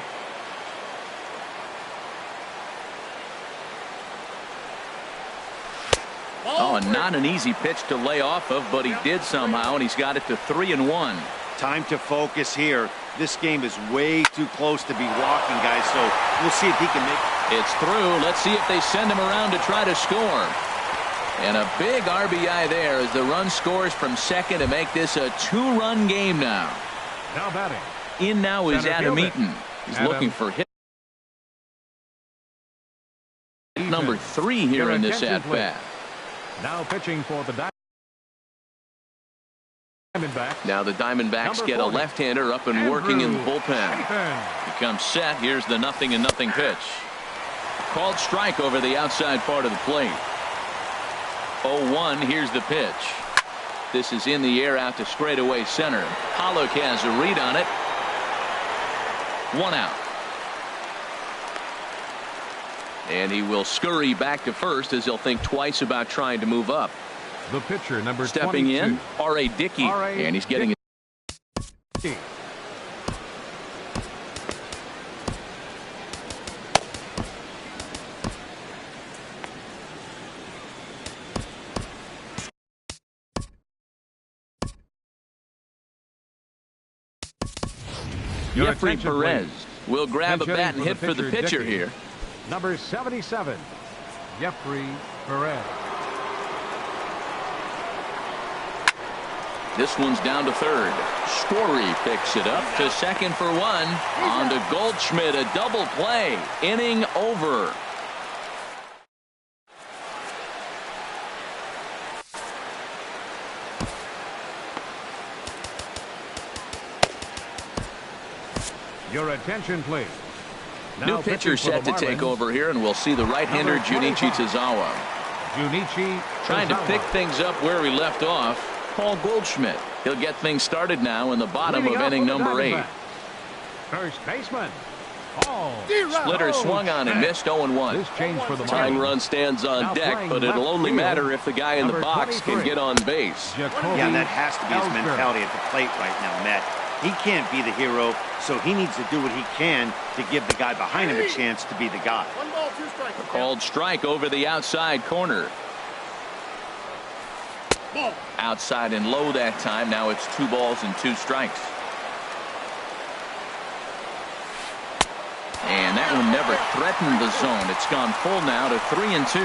Speaker 1: Oh, not an easy pitch to lay off of, but he did somehow, and he's got it to 3-1.
Speaker 4: Time to focus here. This game is way too close to be walking, guys, so we'll see if he can make it.
Speaker 1: It's through. Let's see if they send him around to try to score. And a big RBI there as the run scores from second to make this a 2-run game now.
Speaker 2: Now batting.
Speaker 1: In now is Adam Eaton. He's looking for hit number 3 here in this at-bat.
Speaker 2: Now pitching for the Diamondbacks.
Speaker 1: Now the Diamondbacks get a left-hander up and working in the bullpen. He comes set. Here's the 0-0 pitch. Called strike over the outside part of the plate. 0-1. Here's the pitch. This is in the air out to straightaway center. Pollock has a read on it. 1 out. And he will scurry back to first as he'll think twice about trying to move up.
Speaker 2: The pitcher, number
Speaker 1: Stepping
Speaker 2: 22.
Speaker 1: in, R.A. Dickey. And he's getting
Speaker 2: Dickey.
Speaker 1: Jeffrey Perez will grab a bat and hit for the pitcher
Speaker 2: Dickey.
Speaker 1: here.
Speaker 2: Number 77, Jeffrey Perez.
Speaker 1: This one's down to third. Story picks it up to second for 1. On to Goldschmidt, a double play. Inning over.
Speaker 2: Your attention, please.
Speaker 1: New pitcher set to take over here, and we'll see the right-hander Junichi Tozawa.
Speaker 2: Junichi
Speaker 1: Trying to
Speaker 2: Tozawa.
Speaker 1: pick things up where we left off. Paul Goldschmidt. He'll get things started now in the bottom
Speaker 2: Leading
Speaker 1: of
Speaker 2: off
Speaker 1: inning
Speaker 2: for the
Speaker 1: number 8.
Speaker 2: Diamondbacks. First baseman, Paul.
Speaker 1: Splitter swung on and missed 0-1.
Speaker 2: This change for the
Speaker 5: Tying
Speaker 2: Marlins.
Speaker 5: run stands on
Speaker 2: Now
Speaker 5: deck,
Speaker 2: playing
Speaker 5: but it'll
Speaker 2: left
Speaker 5: only
Speaker 2: field,
Speaker 5: matter if the guy in the
Speaker 2: number
Speaker 5: box can
Speaker 2: 23.
Speaker 5: get on base.
Speaker 2: Jacoby
Speaker 4: Yeah, that has to be his
Speaker 2: Ellsbury.
Speaker 4: mentality at the plate right now, Matt. He can't be the hero, so he needs to do what he can to give the guy behind him a chance to be the guy.
Speaker 1: A called strike over the outside corner. Outside and low that time. Now it's 2 balls and 2 strikes. And that one never threatened the zone. It's gone full now to 3-2.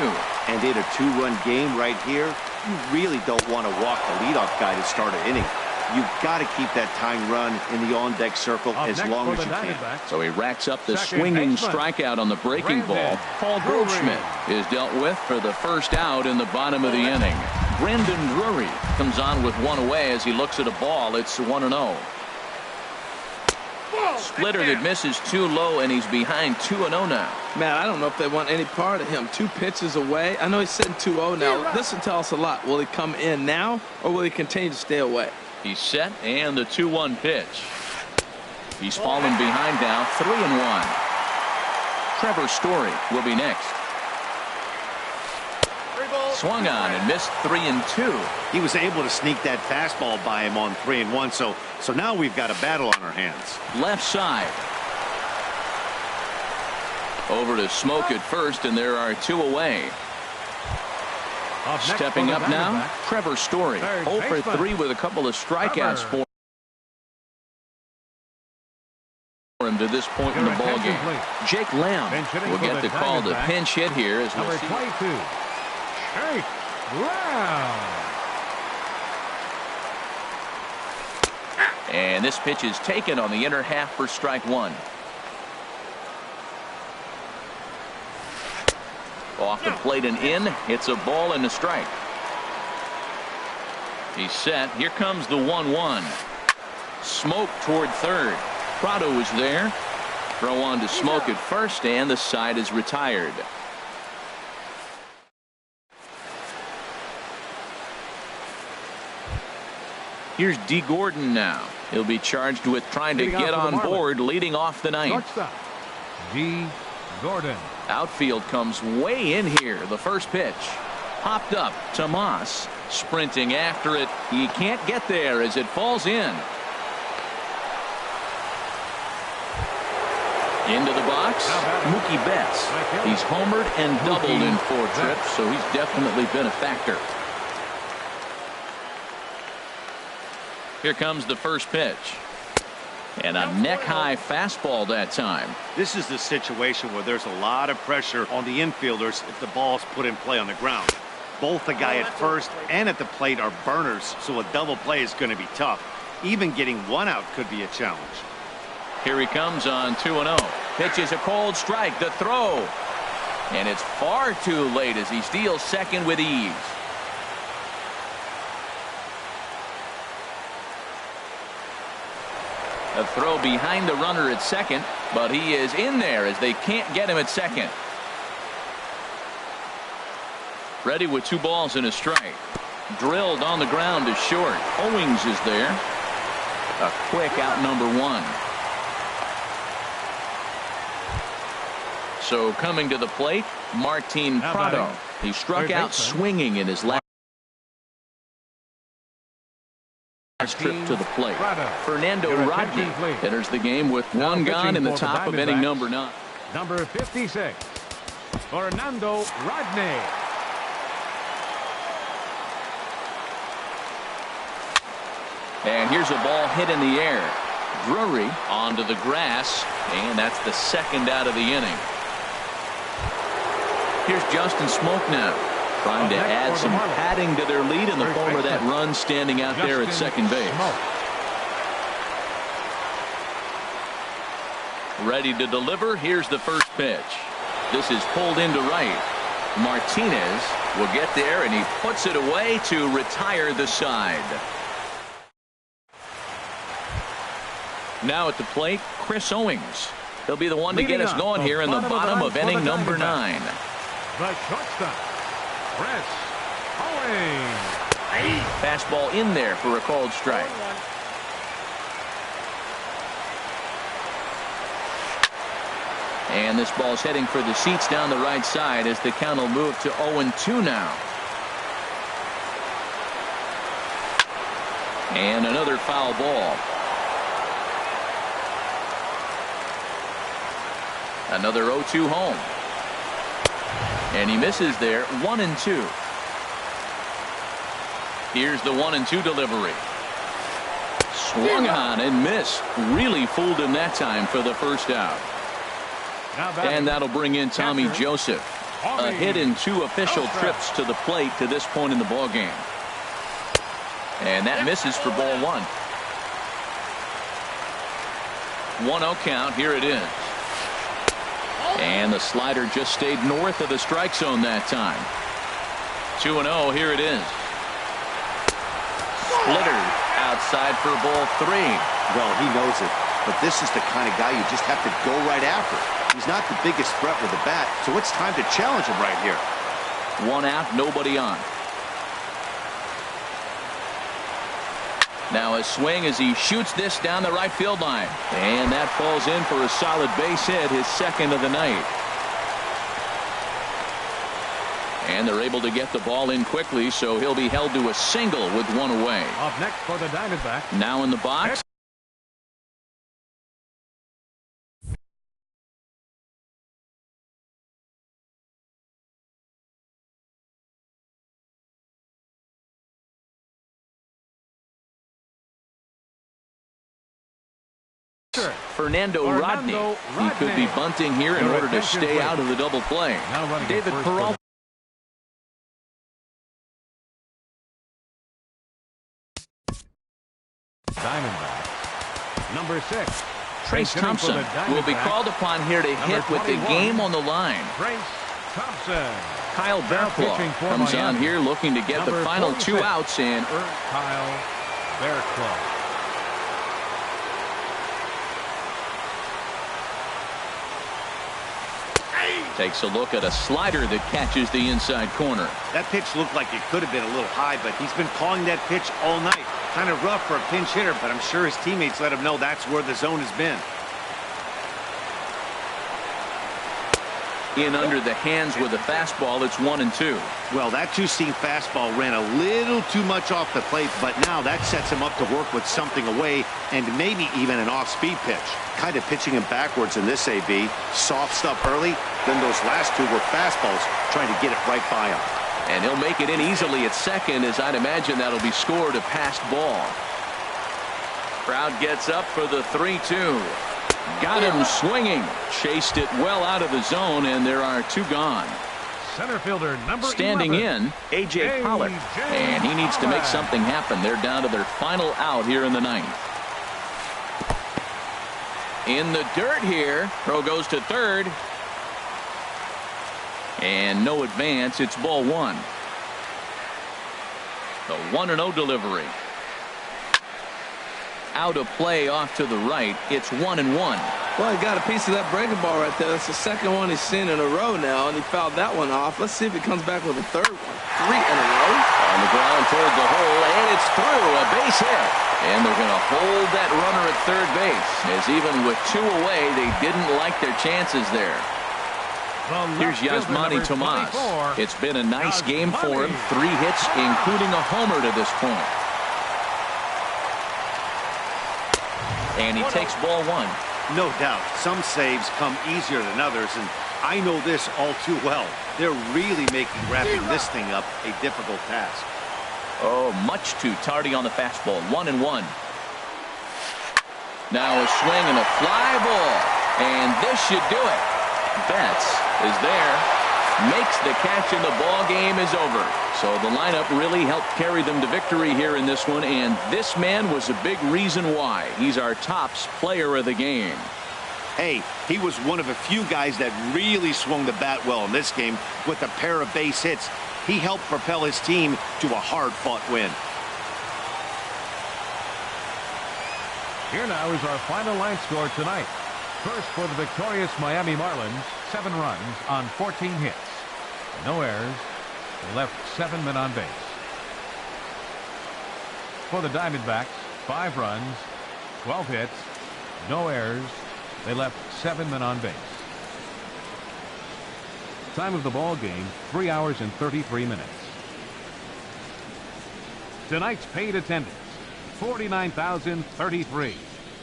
Speaker 4: And in a 2-run game right here, you really don't want to walk the leadoff guy to start an inning. You've got to keep that tying run in the on-deck circle
Speaker 2: Up
Speaker 4: as
Speaker 2: next
Speaker 4: long
Speaker 2: for
Speaker 4: as
Speaker 2: the
Speaker 4: you can.
Speaker 2: Diamondbacks.
Speaker 1: So he racks up the
Speaker 2: Second
Speaker 1: swinging
Speaker 2: baseman,
Speaker 1: strikeout on the breaking ball.
Speaker 2: Brandon
Speaker 1: Paul
Speaker 2: Drury.
Speaker 1: Goldschmidt is dealt with for the first out in the bottom of the inning. Brandon Drury comes on with 1 away as he looks at a ball. It's 1-0. Splitter that misses too low, and he's behind 2-0 now.
Speaker 3: Man, I don't know if they want any part of him. 2 pitches away. I know he's sitting 2-0 now. This will tell us a lot. Will he come in now, or will he continue to stay away?
Speaker 1: He's set, and the 2-1 pitch. He's fallen behind now, 3-1. Trevor Story will be next. Swung on and missed 3-2.
Speaker 4: He was able to sneak that fastball by him on 3-1, so now we've got a battle on our hands.
Speaker 1: Left side. Over to Smoke at first, and there are 2 away.
Speaker 2: Up next
Speaker 1: Stepping
Speaker 2: for the
Speaker 1: up now,
Speaker 2: Diamondbacks.
Speaker 1: Trevor Story.
Speaker 2: Third
Speaker 1: 0 for
Speaker 2: baseman.
Speaker 1: 3 with a couple of strikeouts
Speaker 2: Trevor.
Speaker 1: for him to this point in the
Speaker 2: Your
Speaker 1: ball
Speaker 2: attention,
Speaker 1: game.
Speaker 2: please.
Speaker 1: Jake Lamb
Speaker 2: Bench hitting
Speaker 1: will
Speaker 2: for
Speaker 1: get
Speaker 2: the
Speaker 1: the call to
Speaker 2: Diamondbacks.
Speaker 1: pinch hit here as we'll
Speaker 2: Number
Speaker 1: see.
Speaker 2: 22, Jake Lamb.
Speaker 1: And this pitch is taken on the inner half for strike 1. Off the plate and in. It's a ball and a strike. He's set. Here comes the 1-1. Smoke toward third. Prado is there. Throw on to Smoke at first, and the side is retired. Here's D. Gordon now. He'll be charged with trying to
Speaker 2: Leading off
Speaker 1: get
Speaker 2: for the
Speaker 1: on
Speaker 2: Marlins.
Speaker 1: board, leading off the ninth.
Speaker 2: Shortstop, D. Gordon.
Speaker 1: Outfield comes way in here. The first pitch. Popped up. Tomas sprinting after it. He can't get there as it falls in. Into the box. Mookie Betts. He's homered and doubled in 4 trips, so he's definitely been a factor. Here comes the first pitch. And a neck-high fastball that time.
Speaker 4: This is the situation where there's a lot of pressure on the infielders if the ball's put in play on the ground. Both the guy at first and at the plate are burners, so a double play is going to be tough. Even getting 1 out could be a challenge.
Speaker 1: Here he comes on 2-0. Pitches a cold strike. The throw. And it's far too late as he steals second with ease. A throw behind the runner at second, but he is in there as they can't get him at second. Ready with 2 balls and a strike. Drilled on the ground to short. Owings is there. A quick out number 1. So coming to the plate, Martin Prado. He struck out swinging in his last trip to the plate. Fernando Rodney enters the game with one gone in the top of inning number 9.
Speaker 2: Number 56, Fernando Rodney.
Speaker 1: And here's a ball hit in the air. Drury onto the grass, and that's the second out of the inning. Here's Justin Smoke now, trying to add some padding to their lead in the form of that run standing out there at second base. Ready to deliver. Here's the first pitch. This is pulled into right. Martinez will get there, and he puts it away to retire the side. Now at the plate, Chris Owings. He'll be the one to get us going here in the bottom of inning number 9.
Speaker 2: The shortstop, Chris Owings.
Speaker 1: Fastball in there for a called strike. And this ball's heading for the seats down the right side as the count will move to 0-2 now. And another foul ball. Another 0-2 home. And he misses there, 1-2. Here's the 1-2 delivery. Swung on and missed. Really fooled him that time for the first out. And that'll bring in Tommy Joseph. A hit in 2 official trips to the plate to this point in the ball game. And that misses for ball 1. 1-0 count. Here it is. And the slider just stayed north of the strike zone that time. 2-0. Here it is. Splitter outside for ball 3.
Speaker 4: Well, he knows it, but this is the kind of guy you just have to go right after. He's not the biggest threat with the bat, so it's time to challenge him right here.
Speaker 1: 1 out, nobody on. Now a swing as he shoots this down the right field line. And that falls in for a solid base hit, his second of the night. And they're able to get the ball in quickly, so he'll be held to a single with 1 away.
Speaker 2: Up next for the Diamondbacks.
Speaker 1: Now in the box. Fernando Rodney. He could be bunting here in order to stay out of the double play. David Peralta.
Speaker 2: Diamondbacks. Number 6.
Speaker 1: Trace Thompson will be called upon here to hit with the game on the line.
Speaker 2: Trace Thompson.
Speaker 1: Kyle Bearclaw comes on here looking to get the final 2 outs and
Speaker 2: Kyle Bearclaw.
Speaker 1: takes a look at a slider that catches the inside corner.
Speaker 4: That pitch looked like it could have been a little high, but he's been calling that pitch all night. Kind of rough for a pinch hitter, but I'm sure his teammates let him know that's where the zone has been.
Speaker 1: In under the hands with a fastball, it's 1-2.
Speaker 4: Well, that two-seam fastball ran a little too much off the plate, but now that sets him up to work with something away and maybe even an off-speed pitch. Kind of pitching him backwards in this AB. Soft stuff early, then those last two were fastballs, trying to get it right by him.
Speaker 1: And he'll make it in easily at second, as I'd imagine that'll be scored a passed ball. Crowd gets up for the 3-2. Got him swinging. Chased it well out of the zone, and there are 2 gone.
Speaker 2: Center fielder number
Speaker 1: standing
Speaker 2: 11.
Speaker 1: in, A.J. Pollock. And he needs to make something happen. They're down to their final out here in the 9th. In the dirt here. Throw goes to third. And no advance. It's ball 1. The 1-0 delivery. Out of play off to the right. It's 1-1.
Speaker 3: Well, he got a piece of that breaking ball right there. That's the second one he's seen in a row now, and he fouled that one off. Let's see if he comes back with a third one. 3 in a row.
Speaker 1: On the ground toward the hole, and it's through. A base hit. And they're going to hold that runner at third base, as even with 2 away, they didn't like their chances there. Here's Yasmani Tomas. It's been a nice game for him. 3 hits, including a homer to this point. And he takes ball 1.
Speaker 4: No doubt, some saves come easier than others, and I know this all too well. They're really making wrapping this thing up a difficult task.
Speaker 1: Oh, much too tardy on the fastball. 1-1. Now a swing and a fly ball. And this should do it. Betts is there. Makes the catch, and the ball game is over. So the lineup really helped carry them to victory here in this one, and this man was a big reason why. He's our tops player of the game.
Speaker 4: Hey, he was one of a few guys that really swung the bat well in this game with a pair of base hits. He helped propel his team to a hard-fought win.
Speaker 2: Here now is our final line score tonight. First for the victorious Miami Marlins, 7 runs on 14 hits. No errors. They left 7 men on base. For the Diamondbacks, 5 runs, 12 hits, no errors. They left 7 men on base. Time of the ball game, 3 hours and 33 minutes. Tonight's paid attendance, 49,033.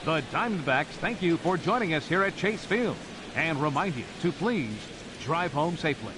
Speaker 2: The Diamondbacks thank you for joining us here at Chase Field and remind you to please drive home safely.